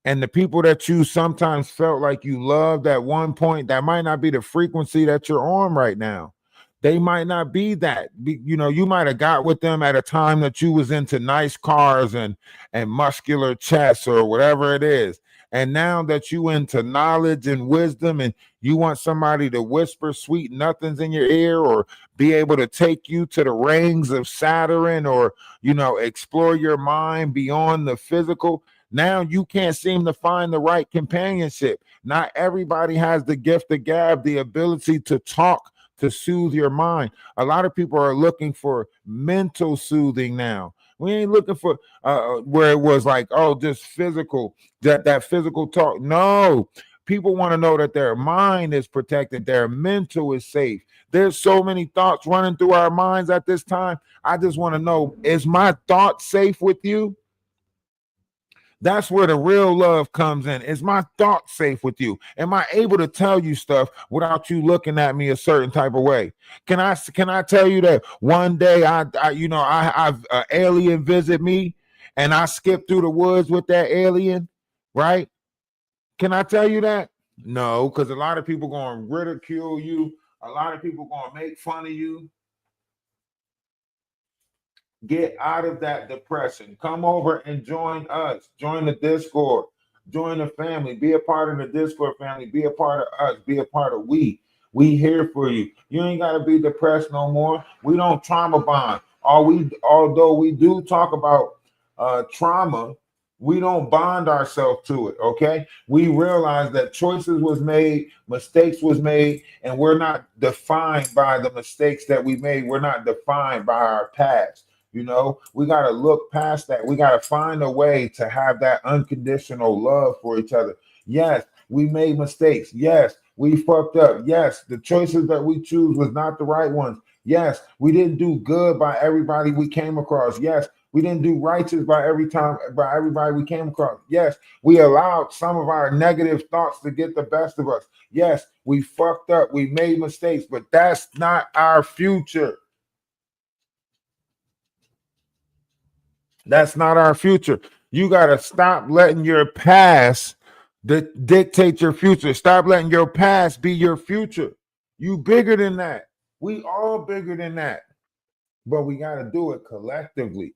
And the people that you sometimes felt like you loved at one point, that might not be the frequency that you're on right now. They might not be that. You might have got with them at a time that you was into nice cars and muscular chests or whatever it is. And now that you into knowledge and wisdom, and you want somebody to whisper sweet nothings in your ear, or be able to take you to the rings of Saturn, or explore your mind beyond the physical. Now you can't seem to find the right companionship. Not everybody has the gift of gab, the ability to talk, to soothe your mind. A lot of people are looking for mental soothing now. We ain't looking for where it was like, oh, just physical, that physical talk. No, people want to know that their mind is protected, their mental is safe. There's so many thoughts running through our minds at this time. I just want to know, is my thought safe with you? That's where the real love comes in. Is my thought safe with you? Am I able to tell you stuff without you looking at me a certain type of way? Can I tell you that one day I've an alien visit me and I skip through the woods with that alien, right? Can I tell you that? No, because a lot of people going to ridicule you. A lot of people going to make fun of you. Get out of that depression. Come over and join us. Join the Discord. Join the family. Be a part of the Discord family. Be a part of us. Be a part of we. We here for you. You ain't got to be depressed no more. We don't trauma bond. Although we do talk about trauma, we don't bond ourselves to it, okay? We realize that choices was made, mistakes was made, and we're not defined by the mistakes that we made. We're not defined by our past. You know, we got to look past that. We got to find a way to have that unconditional love for each other. Yes, we made mistakes. Yes, we fucked up. Yes, the choices that we choose was not the right ones. Yes, we didn't do good by everybody we came across. Yes, we didn't do righteous by everybody we came across. Yes, we allowed some of our negative thoughts to get the best of us. Yes, we fucked up. We made mistakes, but that's not our future. That's not our future. You got to stop letting your past dictate your future. Stop letting your past be your future. You bigger than that. We all bigger than that. But we got to do it collectively.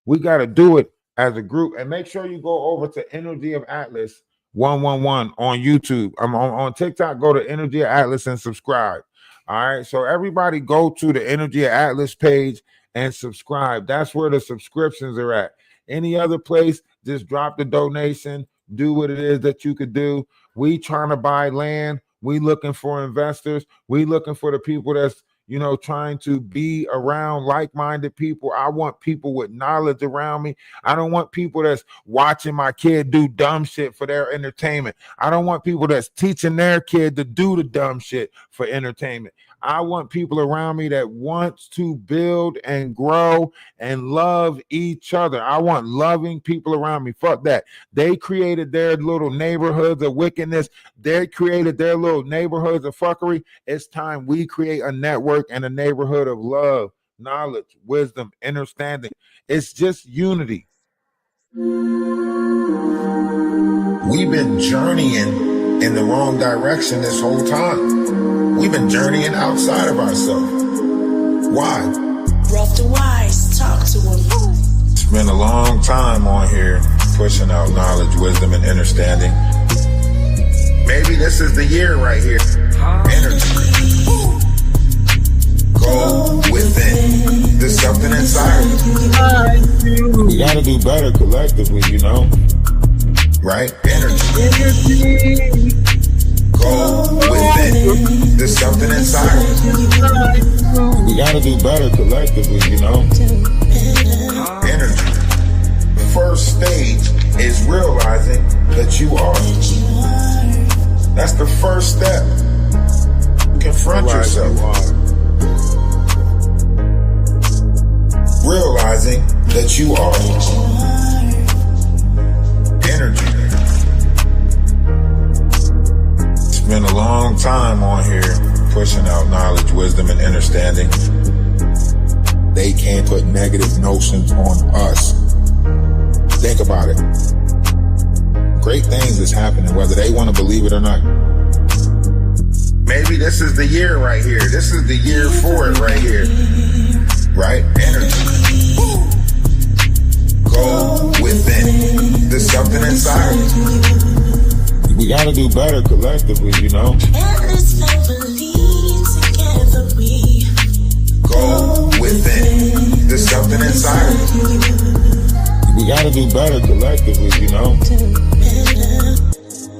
We got to do it as a group. And make sure you go over to Energy of Atlas 111 on YouTube. I'm on TikTok. Go to Energy of Atlas and subscribe. All right. So everybody go to the Energy of Atlas page and subscribe. That's where the subscriptions are at. Any other place, just drop the donation. Do what it is that you could do. We trying to buy land. We looking for investors. We looking for the people that's, trying to be around like-minded people. I want people with knowledge around me. I don't want people that's watching my kid do dumb shit for their entertainment. I don't want people that's teaching their kid to do the dumb shit for entertainment. I want people around me that wants to build and grow and love each other. I want loving people around me. Fuck that. They created their little neighborhoods of wickedness. They created their little neighborhoods of fuckery. It's time we create a network and a neighborhood of love, knowledge, wisdom, understanding. It's just unity. We've been journeying in the wrong direction this whole time. We've been journeying outside of ourselves. Why? Rough the wise, talk to him. It's been a long time on here pushing out knowledge, wisdom, and understanding. Maybe this is the year right here. Energy. Go within. There's something inside of you. We gotta do better collectively, Right? Energy. Go within. There's something inside of you. We gotta do better collectively, Energy. The first stage is realizing that you are. That's the first step. Confront yourself. Realizing that you are. Energy. Been a long time on here pushing out knowledge, wisdom, and understanding. They can't put negative notions on us. Think about it. Great things is happening, whether they want to believe it or not. Maybe this is the year right here. This is the year for it right here. Right? Energy. Go within. There's something inside of you. We gotta do better collectively, And this family together we go within. There's something inside of you. We gotta do better collectively, you know?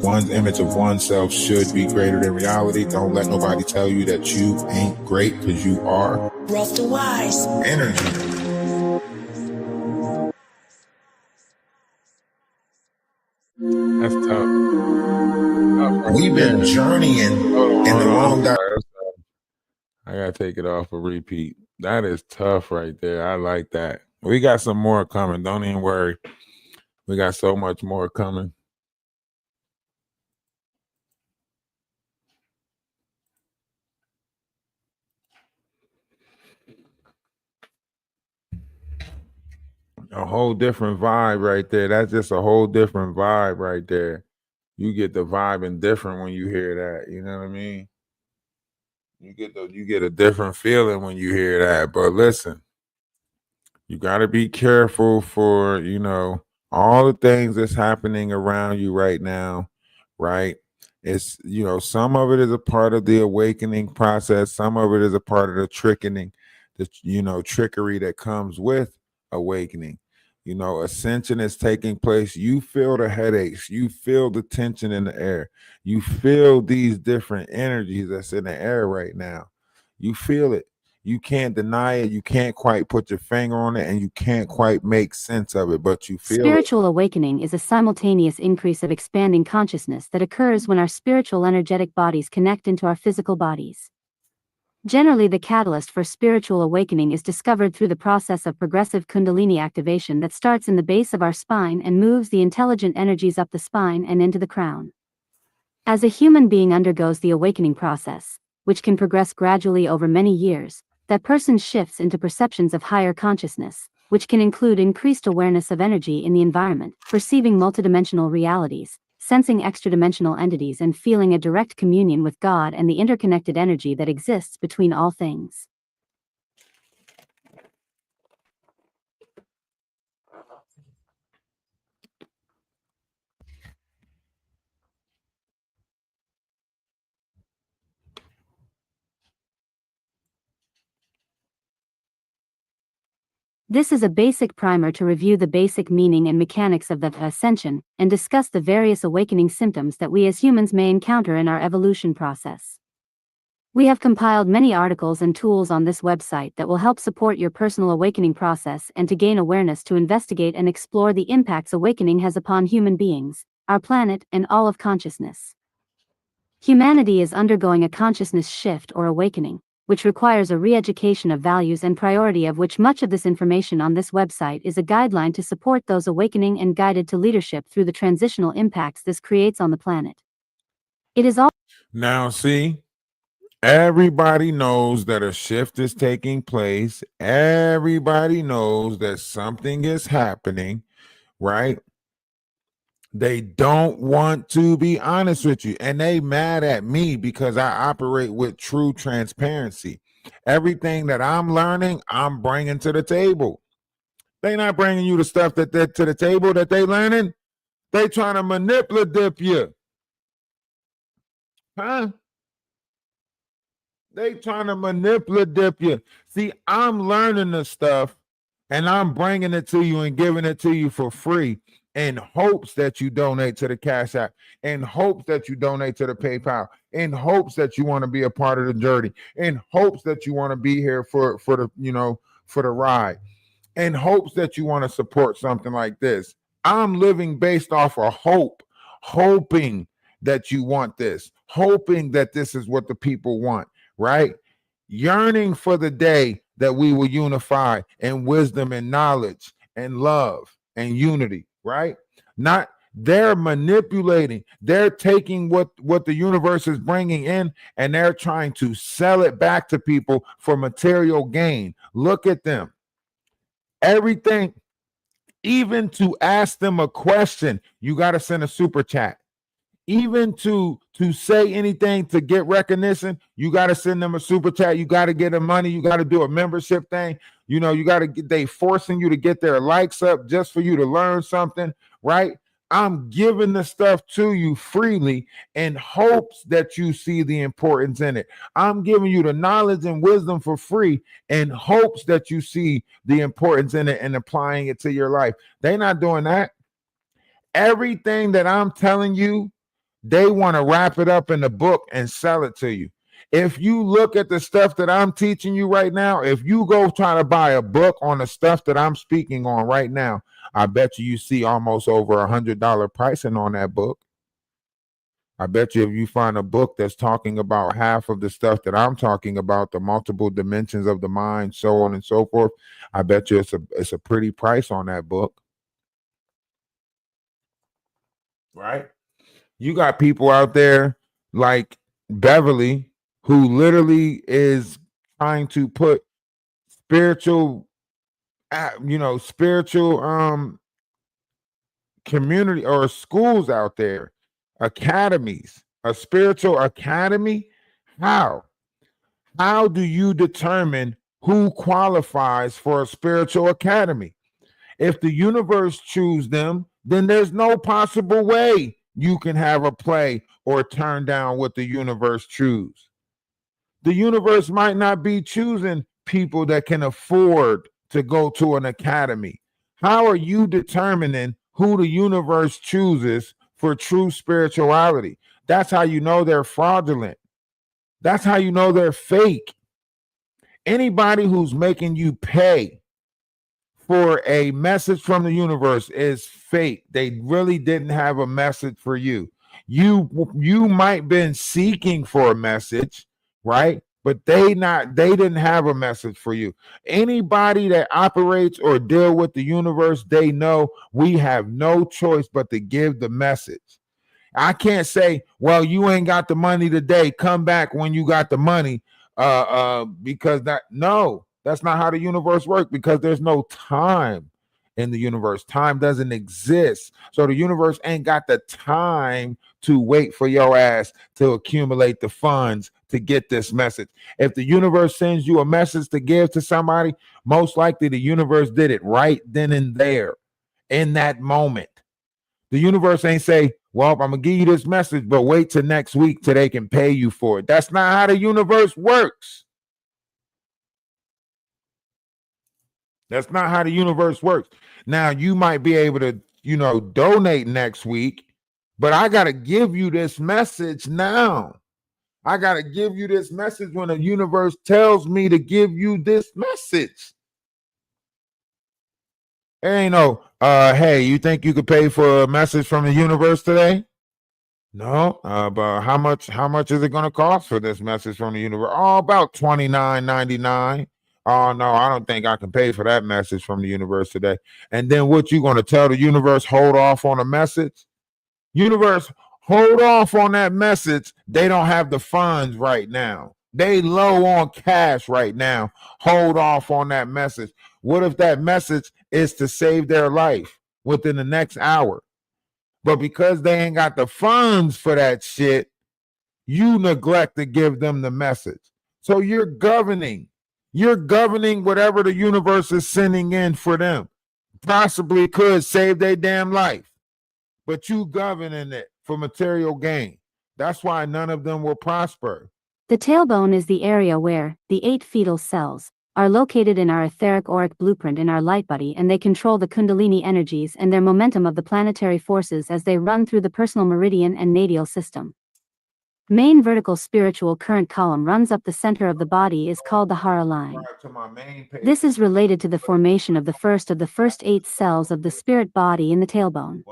One's image of oneself should be greater than reality. Don't let nobody tell you that you ain't great, because you are. Rough to wise. Energy. That's tough. We've been journeying in the wrong direction. I gotta take it off a repeat. That is tough right there. I like that. We got some more coming. Don't even worry. We got so much more coming. A whole different vibe right there. That's just a whole different vibe right there. You get the vibe and different when you hear that. You know what I mean? You get a different feeling when you hear that. But listen, you got to be careful for, you know, all the things that's happening around you right now, right? It's, you know, some of it is a part of the awakening process. Some of it is a part of the trickery that comes with awakening. You know, ascension is taking place. You feel the headaches. You feel the tension in the air. You feel these different energies that's in the air right now. You feel it. You can't deny it. You can't quite put your finger on it, and you can't quite make sense of it, but you feel Spiritual awakening is a simultaneous increase of expanding consciousness that occurs when our spiritual energetic bodies connect into our physical bodies. Generally, the catalyst for spiritual awakening is discovered through the process of progressive Kundalini activation that starts in the base of our spine and moves the intelligent energies up the spine and into the crown. As a human being undergoes the awakening process, which can progress gradually over many years, that person shifts into perceptions of higher consciousness, which can include increased awareness of energy in the environment, perceiving multidimensional realities, sensing extradimensional entities, and feeling a direct communion with God and the interconnected energy that exists between all things. This is a basic primer to review the basic meaning and mechanics of the ascension, and discuss the various awakening symptoms that we as humans may encounter in our evolution process. We have compiled many articles and tools on this website that will help support your personal awakening process and to gain awareness to investigate and explore the impacts awakening has upon human beings, our planet, and all of consciousness. Humanity is undergoing a consciousness shift or awakening, which requires a re-education of values and priority, of which much of this information on this website is a guideline to support those awakening and guided to leadership through the transitional impacts this creates on the planet. It is all. Now, see, everybody knows that a shift is taking place. Everybody knows that something is happening, right? They don't want to be honest with you, and they mad at me because I operate with true transparency. Everything that I'm learning, I'm bringing to the table. They not bringing you the stuff that they're to the table that they learning. They trying to manipulate you. Huh? They trying to manipulate you. See, I'm learning the stuff and I'm bringing it to you and giving it to you for free, in hopes that you donate to the Cash App, in hopes that you donate to the PayPal, in hopes that you want to be a part of the journey, in hopes that you want to be here for the ride, in hopes that you want to support something like this. I'm living based off of hope, hoping that you want this, hoping that this is what the people want, right? Yearning for the day that we will unify in wisdom and knowledge and love and unity, right? Not, they're manipulating. They're taking what the universe is bringing in and they're trying to sell it back to people for material gain. Look at them. Everything, even to ask them a question, you got to send a super chat. Even to say anything to get recognition, you got to send them a super chat. You got to get them money. You got to do a membership thing. You know, you got to get, they forcing you to get their likes up just for you to learn something, right? I'm giving the stuff to you freely in hopes that you see the importance in it. I'm giving you the knowledge and wisdom for free in hopes that you see the importance in it and applying it to your life. They're not doing that. Everything that I'm telling you, they want to wrap it up in the book and sell it to you. If you look at the stuff that I'm teaching you right now, if you go try to buy a book on the stuff that I'm speaking on right now, I bet you see almost over $100 pricing on that book. I bet you if you find a book that's talking about half of the stuff that I'm talking about, the multiple dimensions of the mind, so on and so forth, I bet you it's a pretty price on that book. Right? You got people out there like Beverly who literally is trying to put spiritual community or schools out there, academies, a spiritual academy. How do you determine who qualifies for a spiritual academy? If the universe chooses them, then there's no possible way you can have a play or turn down what the universe chooses. The universe might not be choosing people that can afford to go to an academy. How are you determining who the universe chooses for true spirituality? That's how you know they're fraudulent. That's how you know they're fake. Anybody who's making you pay for a message from the universe is fake. They really didn't have a message for you. You might been seeking for a message, right? But they didn't have a message for you. Anybody that operates or deal with the universe, they know we have no choice but to give the message. I can't say, well, you ain't got the money today. Come back when you got the money. Because that's not how the universe works, because there's no time in the universe. Time doesn't exist. So the universe ain't got the time to wait for your ass to accumulate the funds to get this message. If the universe sends you a message to give to somebody, most likely the universe did it right then and there in that moment. The universe ain't say, well, I'm gonna give you this message, but wait till next week till they can pay you for it. That's not how the universe works. That's not how the universe works. Now, you might be able to, donate next week, but I got to give you this message now. I got to give you this message when the universe tells me to give you this message. Hey, hey, you think you could pay for a message from the universe today? No, but how much is it going to cost for this message from the universe? Oh, about $29.99. Oh, no, I don't think I can pay for that message from the universe today. And then what you going to tell the universe, hold off on a message? Universe, hold off on that message. They don't have the funds right now. They low on cash right now. Hold off on that message. What if that message is to save their life within the next hour? But because they ain't got the funds for that shit, you neglect to give them the message. So you're governing whatever the universe is sending in for them. Possibly could save their damn life, but you governing it for material gain. That's why none of them will prosper. The tailbone is the area where the 8 fetal cells are located in our etheric auric blueprint in our light body, and they control the kundalini energies and their momentum of the planetary forces as they run through the personal meridian and nadial system. Main vertical spiritual current column runs up the center of the body is called the Hara line. This is related to the formation of the first 8 cells of the spirit body in the tailbone.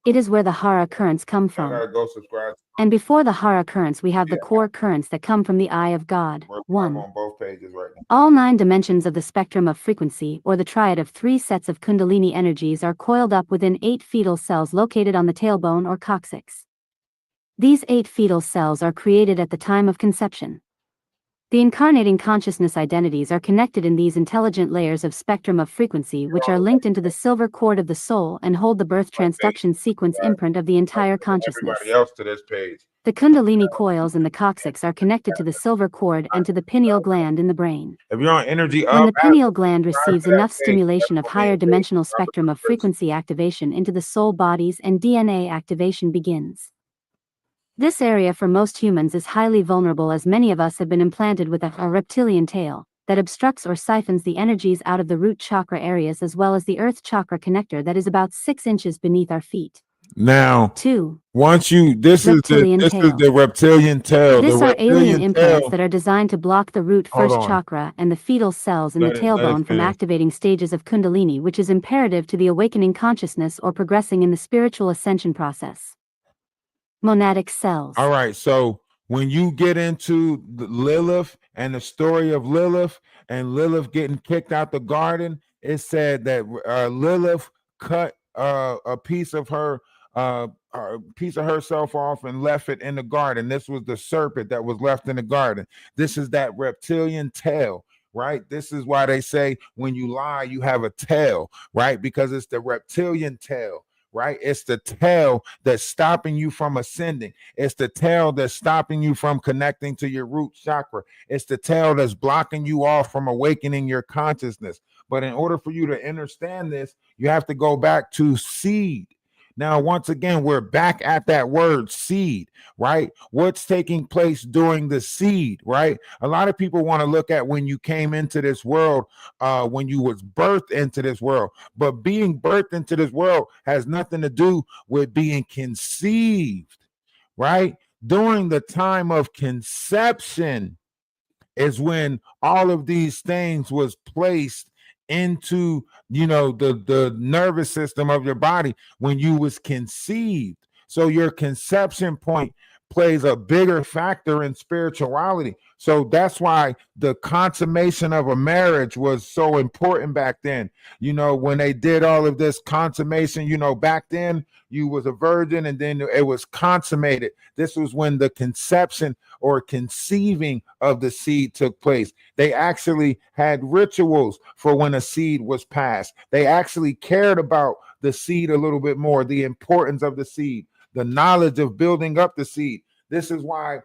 It is where the Hara currents come from. And before the Hara currents, we have the core currents that come from the eye of God. 1. All 9 dimensions of the spectrum of frequency, or the triad of 3 sets of kundalini energies, are coiled up within 8 fetal cells located on the tailbone or coccyx. These 8 fetal cells are created at the time of conception. The incarnating consciousness identities are connected in these intelligent layers of spectrum of frequency, which are linked into the silver cord of the soul and hold the birth transduction sequence imprint of the entire consciousness. Everybody else to this page. The Kundalini coils in the coccyx are connected to the silver cord and to the pineal gland in the brain. If you're on energy When up, the pineal gland receives to that enough page. stimulation of That's what we higher need. dimensional spectrum of frequency activation into the soul bodies and DNA activation begins. This area for most humans is highly vulnerable, as many of us have been implanted with a reptilian tail that obstructs or siphons the energies out of the root chakra areas, as well as the earth chakra connector that is about 6 inches beneath our feet. Now, 2. once you, this Reptilian is tail. the reptilian tail. This The are alien reptilian implants tail. that are designed to block the root Hold first on. chakra and the fetal cells in the Let it tailbone from finish. activating stages of Kundalini, which is imperative to the awakening consciousness or progressing in the spiritual ascension process. Monadic cells. All right. So when you get into the Lilith and the story of Lilith and Lilith getting kicked out the garden, it said that Lilith cut a piece of herself off and left it in the garden. This was the serpent that was left in the garden. This is that reptilian tail, right? This is why they say when you lie, you have a tail, right? Because it's the reptilian tail, right? It's the tail that's stopping you from ascending. It's the tail that's stopping you from connecting to your root chakra. It's the tail that's blocking you off from awakening your consciousness. But in order for you to understand this, you have to go back to seed. Now, once again, we're back at that word seed, right? What's taking place during the seed, right? A lot of people want to look at when you came into this world, when you was birthed into this world. But being birthed into this world has nothing to do with being conceived, right? During the time of conception is when all of these things was placed into, the nervous system of your body when you was conceived. So your conception point plays a bigger factor in spirituality. So that's why the consummation of a marriage was so important back then. When they did all of this consummation, back then you was a virgin and then it was consummated. This was when the conception or conceiving of the seed took place. They actually had rituals for when a seed was passed. They actually cared about the seed a little bit more, the importance of the seed, the knowledge of building up the seed. This is why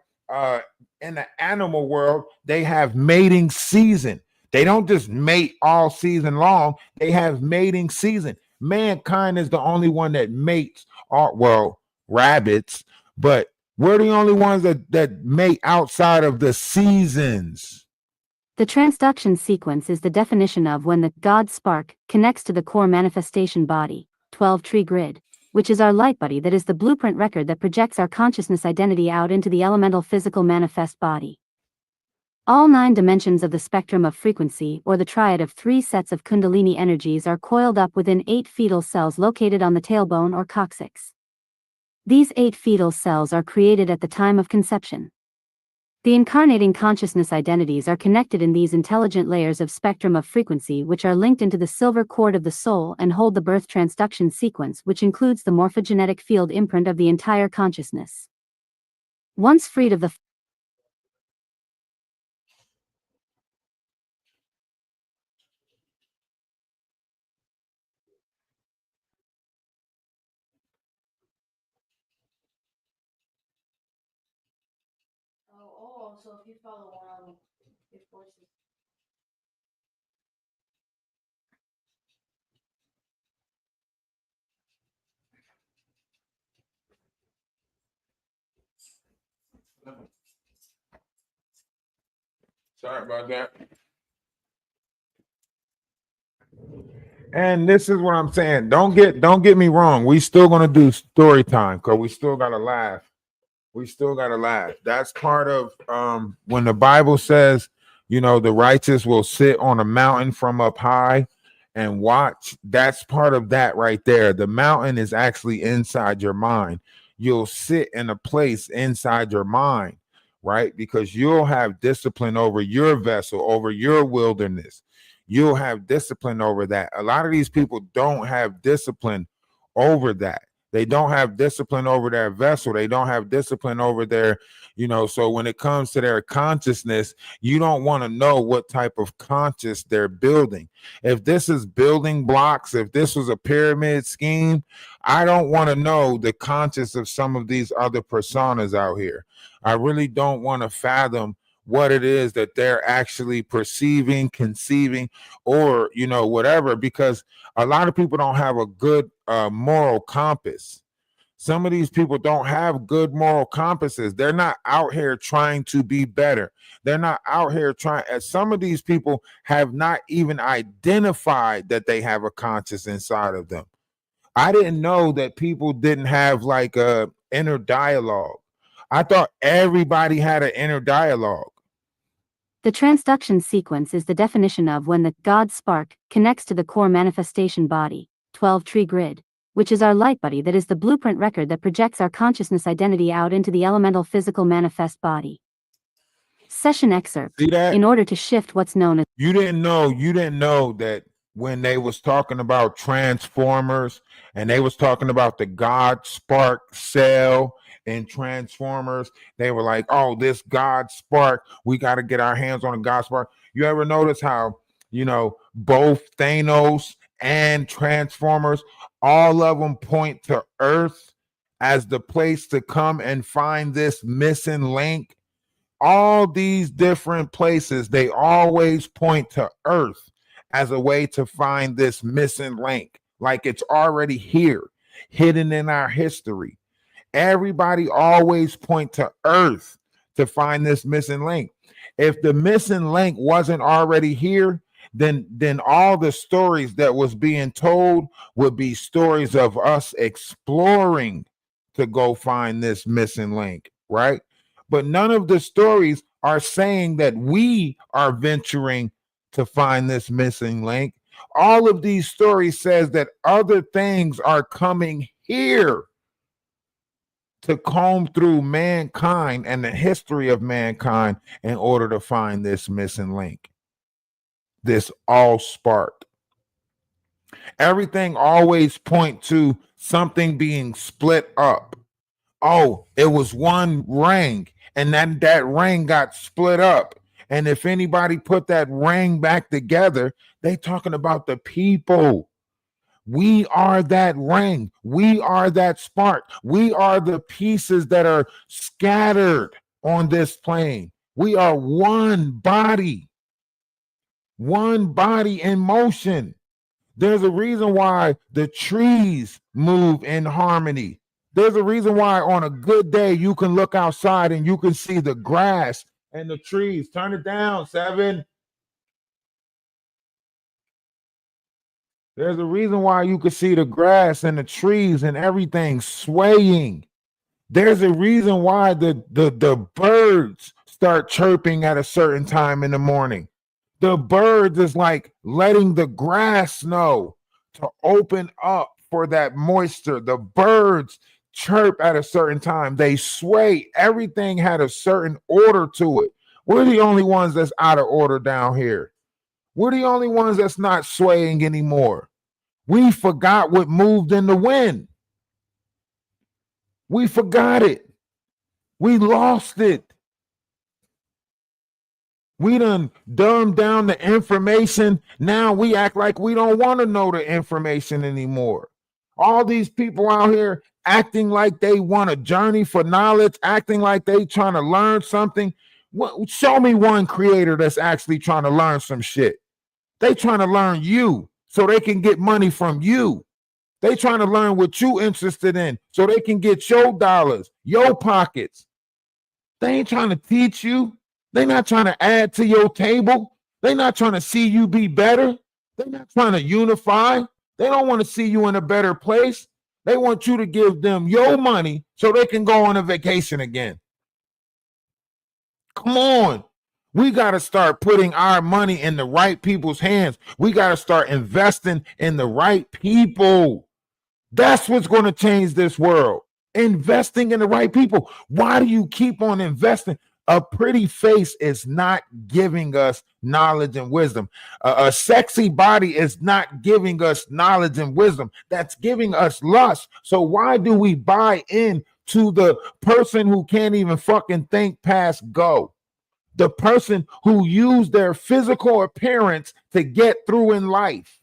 in the animal world, they have mating season. They don't just mate all season long. They have mating season. Mankind is the only one that mates, rabbits, but we're the only ones that mate outside of the seasons. The transduction sequence is the definition of when the God spark connects to the core manifestation body, 12-tree grid, which is our light body that is the blueprint record that projects our consciousness identity out into the elemental physical manifest body. All 9 dimensions of the spectrum of frequency, or the triad of 3 sets of Kundalini energies, are coiled up within 8 fetal cells located on the tailbone or coccyx. These 8 fetal cells are created at the time of conception. The incarnating consciousness identities are connected in these intelligent layers of spectrum of frequency, which are linked into the silver cord of the soul and hold the birth transduction sequence, which includes the morphogenetic field imprint of the entire consciousness. Once freed of the So if you follow one, it forces. Sorry about that. And this is what I'm saying. Don't get me wrong. We still gonna do story time because we still gotta laugh. We still gotta laugh. That's part of when the Bible says, the righteous will sit on a mountain from up high and watch. That's part of that right there. The mountain is actually inside your mind. You'll sit in a place inside your mind, right? Because you'll have discipline over your vessel, over your wilderness. You'll have discipline over that. A lot of these people don't have discipline over that. They don't have discipline over their vessel. They don't have discipline over their, so when it comes to their consciousness, you don't want to know what type of conscious they're building. If this is building blocks, if this was a pyramid scheme, I don't want to know the conscious of some of these other personas out here. I really don't want to fathom what it is that they're actually perceiving, conceiving, or, whatever, because a lot of people don't have a good moral compass. Some of these people don't have good moral compasses. They're not out here trying to be better. They're not out here trying. Some of these people have not even identified that they have a conscience inside of them. I didn't know that people didn't have like a inner dialogue. I thought everybody had an inner dialogue. The transduction sequence is the definition of when the God spark connects to the core manifestation body, 12-tree grid, which is our light buddy that is the blueprint record that projects our consciousness identity out into the elemental physical manifest body. Session excerpt. See that? In order to shift what's known as You didn't know that when they was talking about transformers and they was talking about the God spark cell and transformers, they were like, oh, this God spark, we got to get our hands on a God spark. You ever notice how, both Thanos and Transformers, all of them point to Earth as the place to come and find this missing link? All these different places, they always point to Earth as a way to find this missing link, like it's already here, hidden in our history. Everybody always point to Earth to find this missing link. If the missing link wasn't already here, then all the stories that was being told would be stories of us exploring to go find this missing link, right? But none of the stories are saying that we are venturing to find this missing link. All of these stories says that other things are coming here to comb through mankind and the history of mankind in order to find this missing link, this all spark. Everything always point to something being split up. Oh, it was one ring, and then that ring got split up. And if anybody put that ring back together, they talking about the people. We are that ring. We are that spark. We are the pieces that are scattered on this plane. We are one body in motion. There's a reason why the trees move in harmony. There's a reason why on a good day you can look outside and you can see the grass and the trees. Turn it down, 7. There's a reason why you can see the grass and the trees and everything swaying. There's a reason why the birds start chirping at a certain time in the morning. The birds is like letting the grass know to open up for that moisture. The birds chirp at a certain time. They sway. Everything had a certain order to it. We're the only ones that's out of order down here. We're the only ones that's not swaying anymore. We forgot what moved in the wind. We forgot it. We lost it. We done dumbed down the information. Now we act like we don't want to know the information anymore. All these people out here acting like they want a journey for knowledge, acting like they trying to learn something. Show me one creator that's actually trying to learn some shit. They trying to learn you so they can get money from you. They trying to learn what you interested in so they can get your dollars, your pockets. They ain't trying to teach you. They're not trying to add to your table. They're not trying to see you be better. They're not trying to unify. They don't want to see you in a better place. They want you to give them your money so they can go on a vacation again. Come on. We got to start putting our money in the right people's hands. We got to start investing in the right people. That's what's going to change this world. Investing in the right people. Why do you keep on investing? A pretty face is not giving us knowledge and wisdom. A sexy body is not giving us knowledge and wisdom. That's giving us lust. So why do we buy in to the person who can't even fucking think past go? The person who used their physical appearance to get through in life.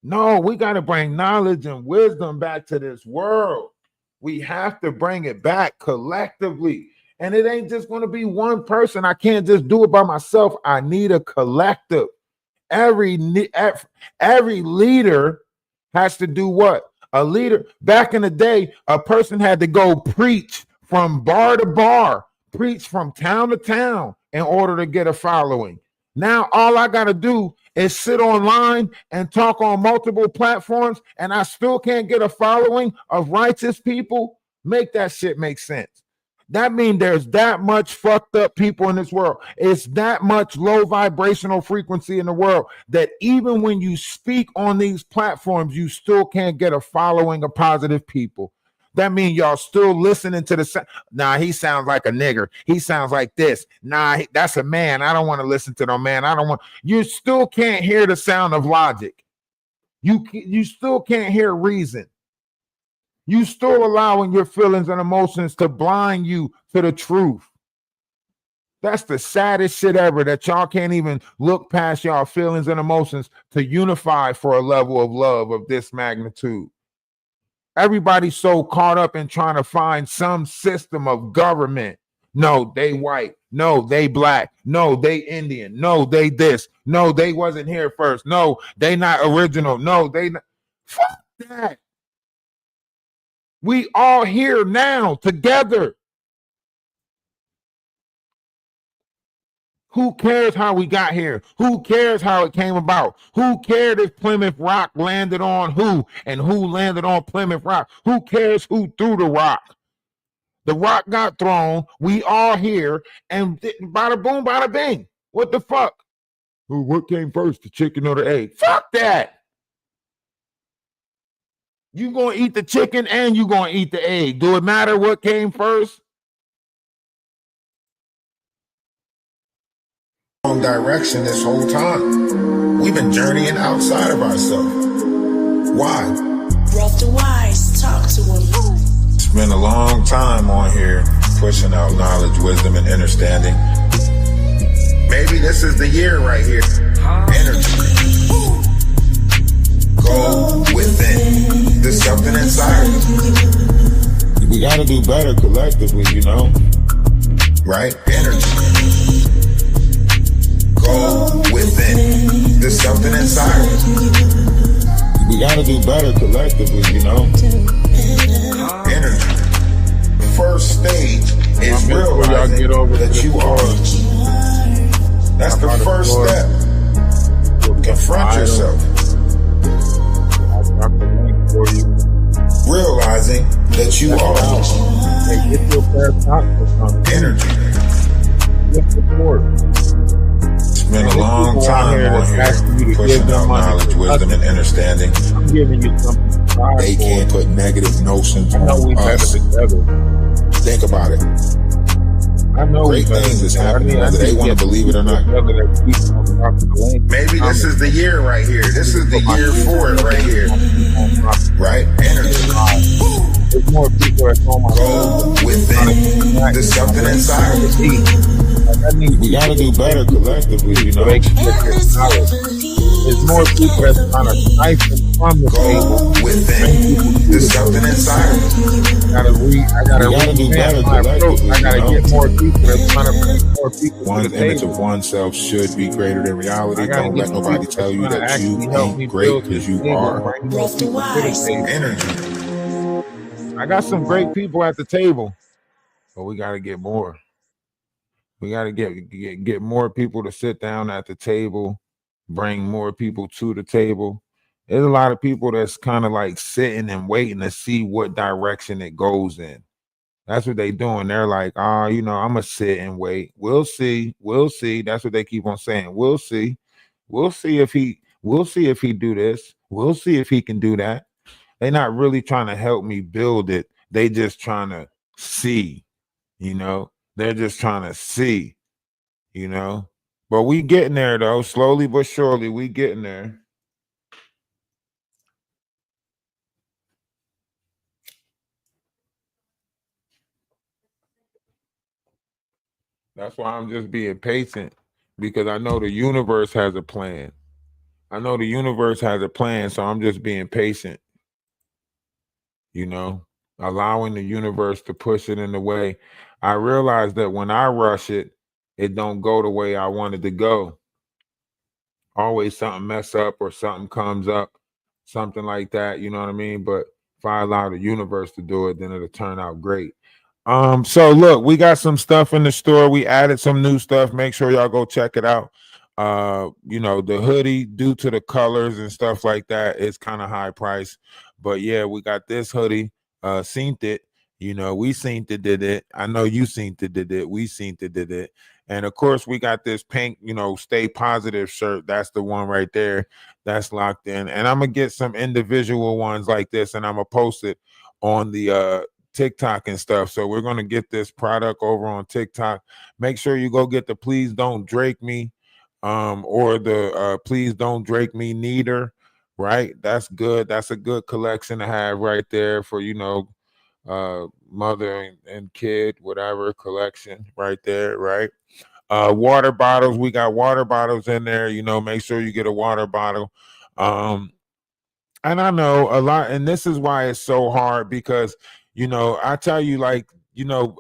No, we got to bring knowledge and wisdom back to this world. We have to bring it back collectively. And it ain't just going to be one person. I can't just do it by myself. I need a collective. Every leader has to do what? A leader, back in the day, a person had to go preach from bar to bar, preach from town to town in order to get a following. Now, all I got to do is sit online and talk on multiple platforms, and I still can't get a following of righteous people. Make that shit make sense. That means there's that much fucked up people in this world. It's that much low vibrational frequency in the world that even when you speak on these platforms, you still can't get a following of positive people. That means y'all still listening to the nah, he sounds like a nigger. He sounds like this. Nah, that's a man. I don't want to listen to no man. I don't want. You still can't hear the sound of logic. You still can't hear reason. You still allowing your feelings and emotions to blind you to the truth. That's the saddest shit ever, that y'all can't even look past y'all feelings and emotions to unify for a level of love of this magnitude. Everybody's so caught up in trying to find some system of government. No, they white. No, they black. No, they Indian. No, they this. No, they wasn't here first. No, they not original. No, they not. Fuck that. We all here now together. Who cares how we got here? Who cares how it came about? Who cared if Plymouth Rock landed on who and who landed on Plymouth Rock? Who cares who threw the rock? The rock got thrown. We all here, and bada boom, bada bing. What the fuck? What came first, the chicken or the egg? Fuck that. You gonna eat the chicken and you gonna eat the egg. Do it matter what came first? Wrong direction this whole time. We've been journeying outside of ourselves. Why? Rough the wise, talk to him. Spent a long time on here pushing out knowledge, wisdom, and understanding. Maybe this is the year right here. Energy. Go within. There's something inside of you. We got to do better collectively, you know? Right? Energy. Go within. There's something inside of you. We got to do better collectively, you know? Energy. First stage is realizing that you are. That's the first step. Confront yourself. Realizing that you are energy. Spend a long time on here pushing out knowledge, wisdom, and understanding. I'm giving you something. They can't put negative notions on us. Think about it. I know great things is happening, whether they want to believe it or not. Maybe this is the year right here. This is the year for it right here. Right? Energy. There's more people that's on my go within. There's something inside of us. We gotta do better collectively, you know. There's more people that's trying to siphon from the table. Go within. There's something inside of us. I gotta do better collectively. I gotta get more people that's trying to bring more people. One's image of oneself should be greater than reality. Don't let nobody tell you that you ain't great, because you are. Energy. I got some great people at the table, but we got to get more. We got to get more people to sit down at the table, bring more people to the table. There's a lot of people that's kind of like sitting and waiting to see what direction it goes in. That's what they doing. They're like, you know, I'm going to sit and wait. We'll see. We'll see. That's what they keep on saying. We'll see. We'll see if he do this. We'll see if he can do that. They're not really trying to help me build it. They just trying to see, you know. They're just trying to see, you know. But we getting there though, slowly but surely. We getting there. That's why I'm just being patient because I know the universe has a plan. I know the universe has a plan, so I'm just being patient, you know, allowing the universe to push it in the way. I realize that when I rush it, it don't go the way I wanted to go. Always something mess up or something comes up, something like that, you know what I mean? But if I allow the universe to do it, then it'll turn out great. So look, we got some stuff in the store. We added some new stuff. Make sure y'all go check it out. You know, the hoodie, due to the colors and stuff like that, is kind of high price. But yeah, we got this hoodie, seen it. You know, we seen it, did it. I know you seen it, did it. We seen it, did it. And of course, we got this pink, you know, stay positive shirt. That's the one right there. That's locked in. And I'm gonna get some individual ones like this, and I'm gonna post it on the TikTok and stuff. So we're gonna get this product over on TikTok. Make sure you go get the Please Don't Drake Me, or the Please Don't Drake Me neither. Right, that's good. That's a good collection to have right there for, you know, mother and kid, whatever collection right there. Right. Water bottles. We got water bottles in there. You know, make sure you get a water bottle. Um, and I know a lot, and this is why it's so hard because, you know, I tell you, like, you know,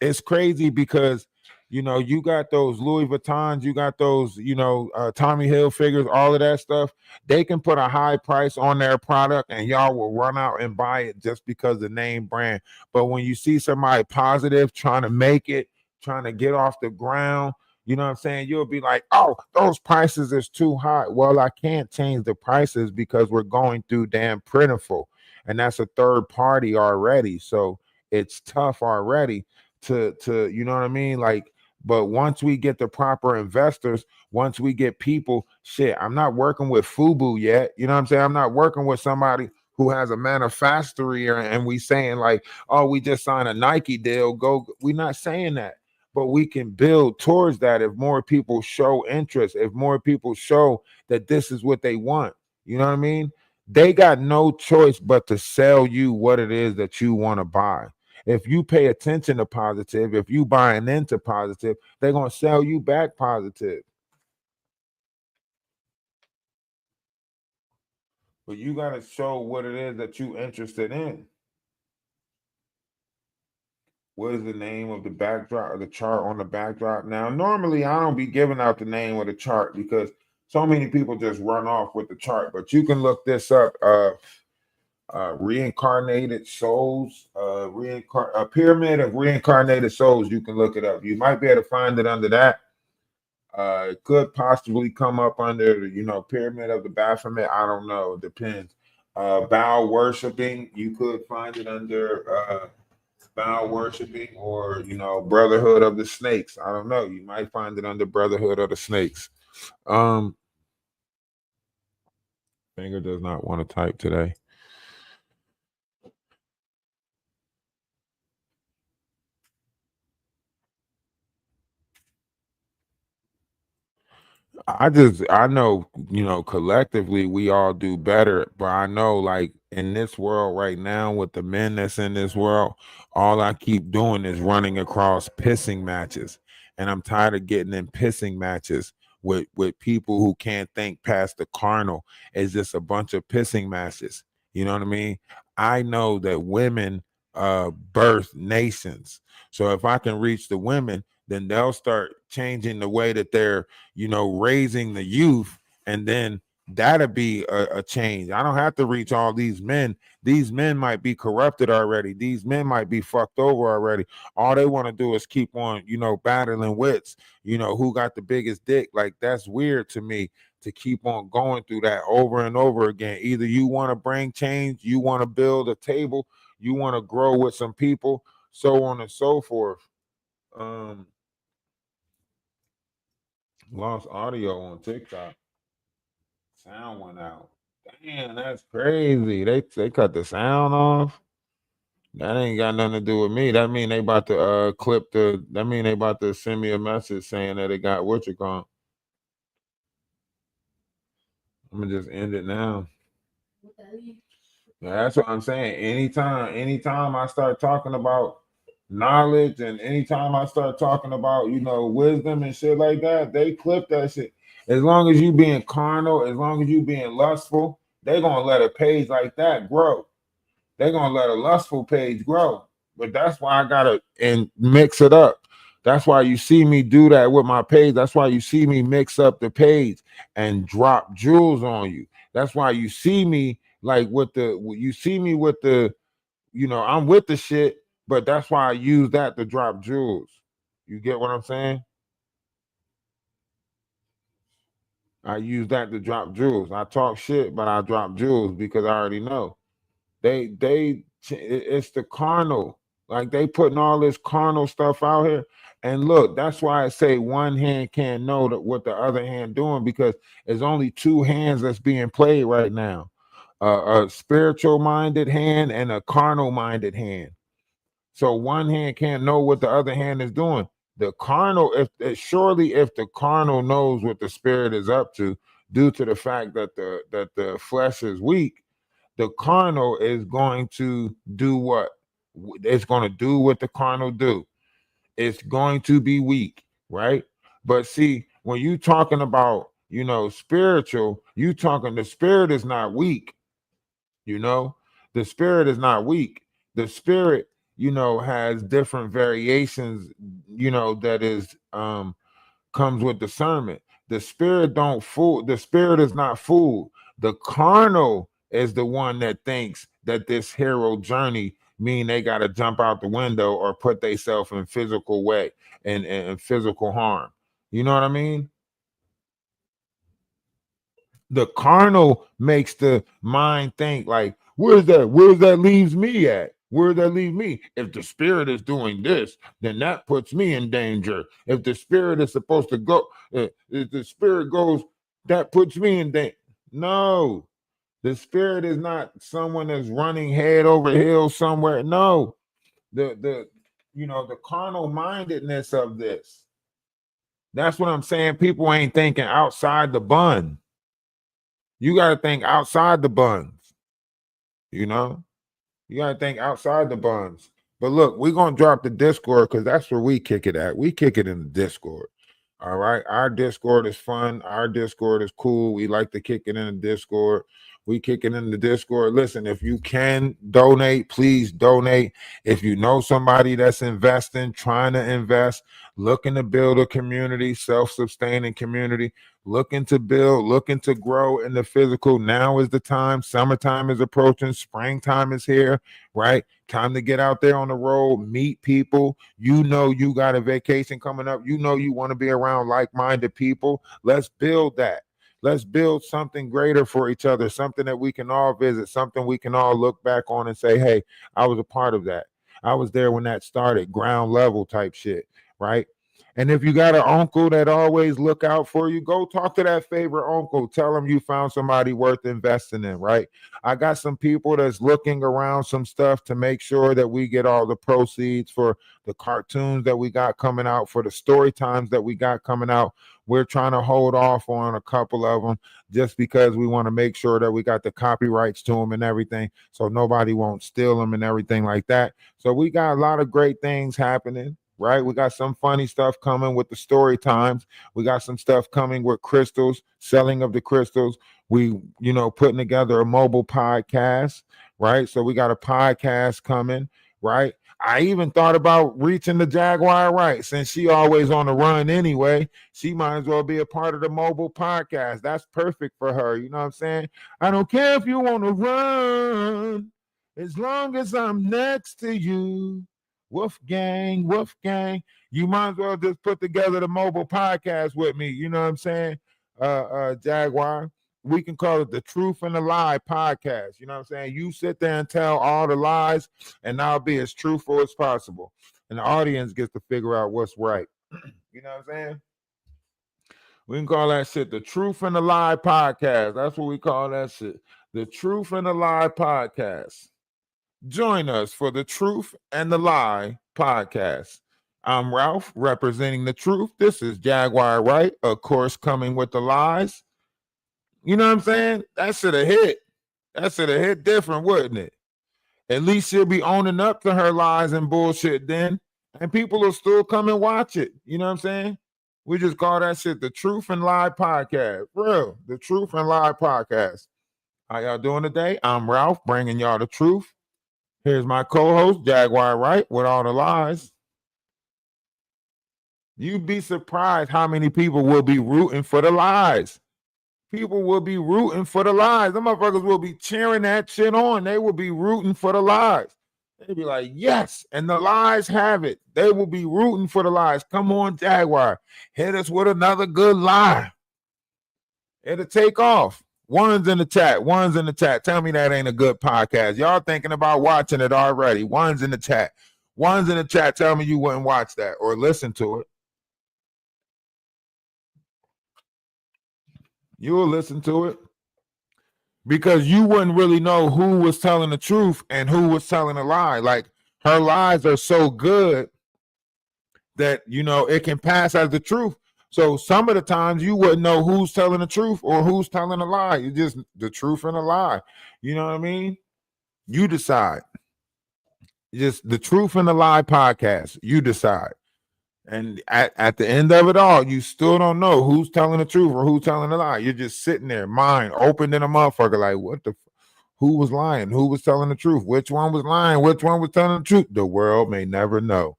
it's crazy because, you know, you got those Louis Vuittons, you got those, you know, Tommy Hilfigers, all of that stuff. They can put a high price on their product and y'all will run out and buy it just because the name brand. But when you see somebody positive trying to make it, trying to get off the ground, you know what I'm saying? You'll be like, oh, those prices is too high. Well, I can't change the prices because we're going through damn plentiful. And that's a third party already. So it's tough already to you know what I mean? Like, but once we get the proper investors, once we get people, shit, I'm not working with Fubu yet. You know what I'm saying? I'm not working with somebody who has a manufacturer and we saying like, oh, we just signed a Nike deal. Go, we're not saying that, but we can build towards that if more people show interest, if more people show that this is what they want. You know what I mean? They got no choice but to sell you what it is that you want to buy. If you pay attention to positive, if you buying into positive, they're going to sell you back positive. But you got to show what it is that you interested in. What is the name of the backdrop or the chart on the backdrop? Now, normally I don't be giving out the name of the chart because so many people just run off with the chart, but you can look this up. Reincarnated souls, a pyramid of reincarnated souls. You can look it up. You might be able to find it under that. It could possibly come up under the, you know, pyramid of the Baphomet. I don't know. It depends. Bow worshiping. You could find it under bow worshiping, or, you know, Brotherhood of the Snakes. I don't know. You might find it under Brotherhood of the Snakes. Finger does not want to type today. I know, you know, collectively we all do better, but I know like in this world right now with the men that's in this world, all I keep doing is running across pissing matches. And I'm tired of getting in pissing matches with people who can't think past the carnal. It's just a bunch of pissing matches. You know what I mean? I know that women birth nations. So if I can reach the women, then they'll start changing the way that they're, you know, raising the youth, and then that'll be a change. I don't have to reach all these men. These men might be corrupted already. These men might be fucked over already. All they want to do is keep on, you know, battling wits, you know, who got the biggest dick. Like, that's weird to me to keep on going through that over and over again. Either you want to bring change, you want to build a table, you want to grow with some people, so on and so forth. Lost audio on TikTok. Sound went out. Damn, that's crazy. They cut the sound off. That ain't got nothing to do with me. That mean they about to clip the. That mean they about to send me a message saying that it got what you call. I'm gonna just end it now. What the hell you? Yeah, that's what I'm saying. Anytime I start talking about knowledge, and anytime I start talking about wisdom and shit like that, they clip that shit. As long as you being carnal, as long as you being lustful, they gonna let a page like that grow. They're gonna let a lustful page grow. But that's why I gotta and mix it up. That's why you see me do that with my page. That's why you see me mix up the page and drop jewels on you. That's why you see me like with the I'm with the shit, but that's why I use that to drop jewels. You get what I'm saying? I use that to drop jewels. I talk shit, but I drop jewels because I already know. It's the carnal. Like they putting all this carnal stuff out here. And look, that's why I say one hand can't know what the other hand doing, because there's only two hands that's being played right now. A spiritual minded hand and a carnal minded hand. So one hand can't know what the other hand is doing. The carnal, if the carnal knows what the spirit is up to, due to the fact that the flesh is weak, the carnal is going to do what? It's going to do what the carnal do. It's going to be weak, right? But see, when you talking about, spiritual, the spirit is not weak, the spirit is not weak. The spirit, has different variations, that is comes with discernment. The spirit don't fool. The spirit is not fooled. The carnal is the one that thinks that this hero journey mean they got to jump out the window or put themselves in physical way and physical harm. You know what I mean? The carnal makes the mind think like, where's that leaves me at? Where does that leave me? If the spirit is doing this, then that puts me in danger. If the spirit is supposed to go, if the spirit goes, that puts me in danger. No, the spirit is not someone that's running head over heels somewhere. No, the carnal mindedness of this. That's what I'm saying. People ain't thinking outside the bun. You got to think outside the buns. You got to think outside the buns. But look, we're going to drop the Discord because that's where we kick it at. We kick it in the Discord. All right. Our Discord is fun. Our Discord is cool. We like to kick it in the Discord. We kick it in the Discord. Listen, if you can donate, please donate. If you know somebody that's investing, trying to invest, looking to build a community, self-sustaining community, looking to build, looking to grow in the physical, now is the time. Summertime is approaching. Springtime is here, right? Time to get out there on the road, meet people. You got a vacation coming up. You want to be around like-minded people. Let's build that. Let's build something greater for each other, something that we can all visit, something we can all look back on and say, hey, I was a part of that. I was there when that started, ground level type shit, right? And if you got an uncle that always look out for you, go talk to that favorite uncle. Tell them you found somebody worth investing in, right? I got some people that's looking around some stuff to make sure that we get all the proceeds for the cartoons that we got coming out, for the story times that we got coming out. We're trying to hold off on a couple of them just because we want to make sure that we got the copyrights to them and everything, so nobody won't steal them and everything like that. So we got a lot of great things happening. Right, we got some funny stuff coming with the story times. We got some stuff coming with crystals, selling of the crystals. We, putting together a mobile podcast, right? So we got a podcast coming, right? I even thought about reaching the Jaguar, right? Since she always on the run anyway, she might as well be a part of the mobile podcast. That's perfect for her. You know what I'm saying? I don't care if you want to run, as long as I'm next to you. Wolfgang, you might as well just put together the mobile podcast with me. You know what I'm saying? Jaguar, we can call it the Truth and the Lie podcast. You know what I'm saying? You sit there and tell all the lies, and I'll be as truthful as possible. And the audience gets to figure out what's right. You know what I'm saying? We can call that shit the Truth and the Lie podcast. That's what we call that shit. The Truth and the Lie podcast. Join us for the Truth and the Lie podcast. I'm Ralph, representing the truth. This is Jaguar Wright, of course, coming with the lies. You know what I'm saying? That should have hit. That should have hit different, wouldn't it? At least she'll be owning up to her lies and bullshit then, and people will still come and watch it. You know what I'm saying? We just call that shit the Truth and Lie podcast. Real, the Truth and Lie podcast. How y'all doing today? I'm Ralph, bringing y'all the truth. Here's my co-host, Jaguar Wright, with all the lies. You'd be surprised how many people will be rooting for the lies. People will be rooting for the lies. The motherfuckers will be cheering that shit on. They will be rooting for the lies. They'll be like, yes, and the lies have it. They will be rooting for the lies. Come on, Jaguar. Hit us with another good lie. It'll take off. One's in the chat. One's in the chat. Tell me that ain't a good podcast. Y'all thinking about watching it already. One's in the chat. One's in the chat. Tell me you wouldn't watch that or listen to it. You will listen to it because you wouldn't really know who was telling the truth and who was telling a lie. Like, her lies are so good that, you know, it can pass as the truth. So some of the times you wouldn't know who's telling the truth or who's telling a lie. It's just the truth and a lie. You know what I mean? You decide. Just the Truth and the Lie podcast. You decide. And at the end of it all, you still don't know who's telling the truth or who's telling the lie. You're just sitting there, mind open in a motherfucker, like, what the who was lying? Who was telling the truth? Which one was lying? Which one was telling the truth? The world may never know.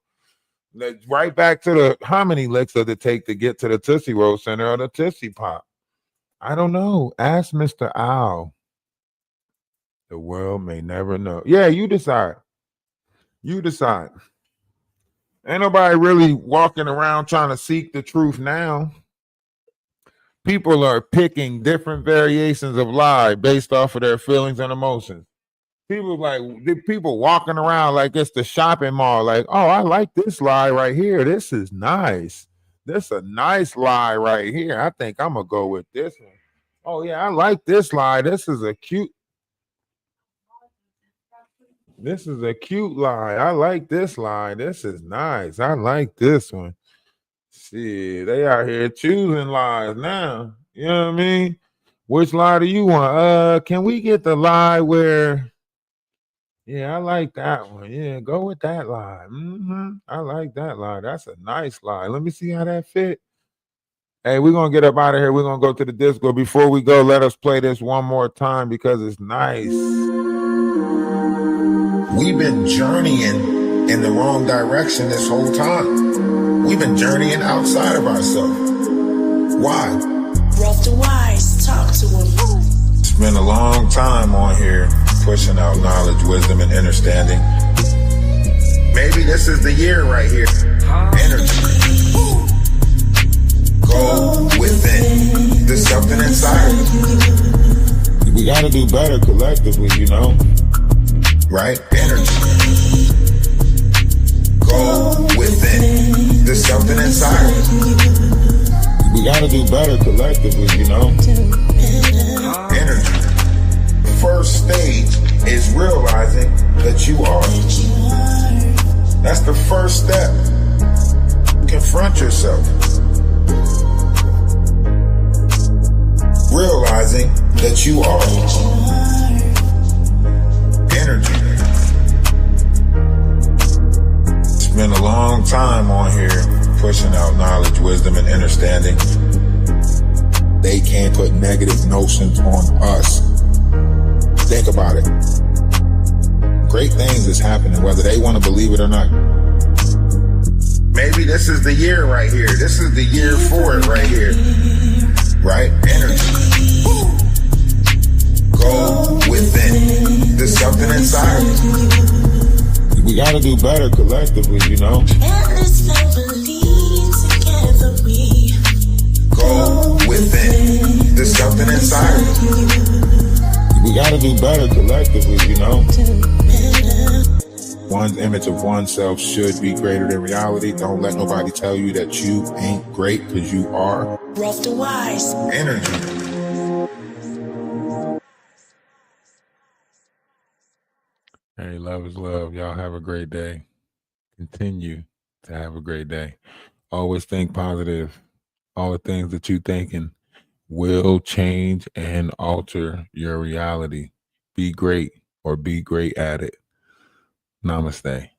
Right back to the, how many licks does it take to get to the Tootsie Roll Center or the Tootsie Pop? I don't know. Ask Mr. Owl. The world may never know. Yeah, you decide. You decide. Ain't nobody really walking around trying to seek the truth now. People are picking different variations of lie based off of their feelings and emotions. People walking around like it's the shopping mall, like, oh, I like this lie right here. This is nice. This is a nice lie right here. I think I'm gonna go with this one. Oh yeah, I like this lie. This is a cute lie. I like this lie. This is nice. I like this one. See, they out here choosing lies now. You know what I mean? Which lie do you want? Can we get the lie where, yeah, I like that one. Yeah, go with that lie. I like that lie. That's a nice lie. Let me see how that fit. Hey, we're going to get up out of here. We're going to go to the disco. Before we go, let us play this one more time because it's nice. We've been journeying in the wrong direction this whole time. We've been journeying outside of ourselves. Why? Ralph the Wise, talk to him. Spent a long time on here pushing out knowledge, wisdom, and understanding. Maybe this is the year right here. Energy. Go within. There's something inside of you. We got to do better collectively, you know? Right? Energy. Go within. There's something inside of you. We got to do better collectively, you know? Energy. First stage is realizing that you are. That's the first step. Confront yourself. Realizing that you are. Energy. Spent a long time on here pushing out knowledge, wisdom, and understanding. They can't put negative notions on us. Think about it. Great things is happening, whether they want to believe it or not. Maybe this is the year right here. This is the year for it right here. Right? Energy. Go within. There's something inside of you. We got to do better collectively, you know? Go within. There's something inside of you. We got to do better collectively, you know? One's image of oneself should be greater than reality. Don't let nobody tell you that you ain't great, because you are. Ralph the Wise. Energy. Hey, love is love. Y'all have a great day. Continue to have a great day. Always think positive. All the things that you thinking will change and alter your reality. Be great or be great at it. Namaste.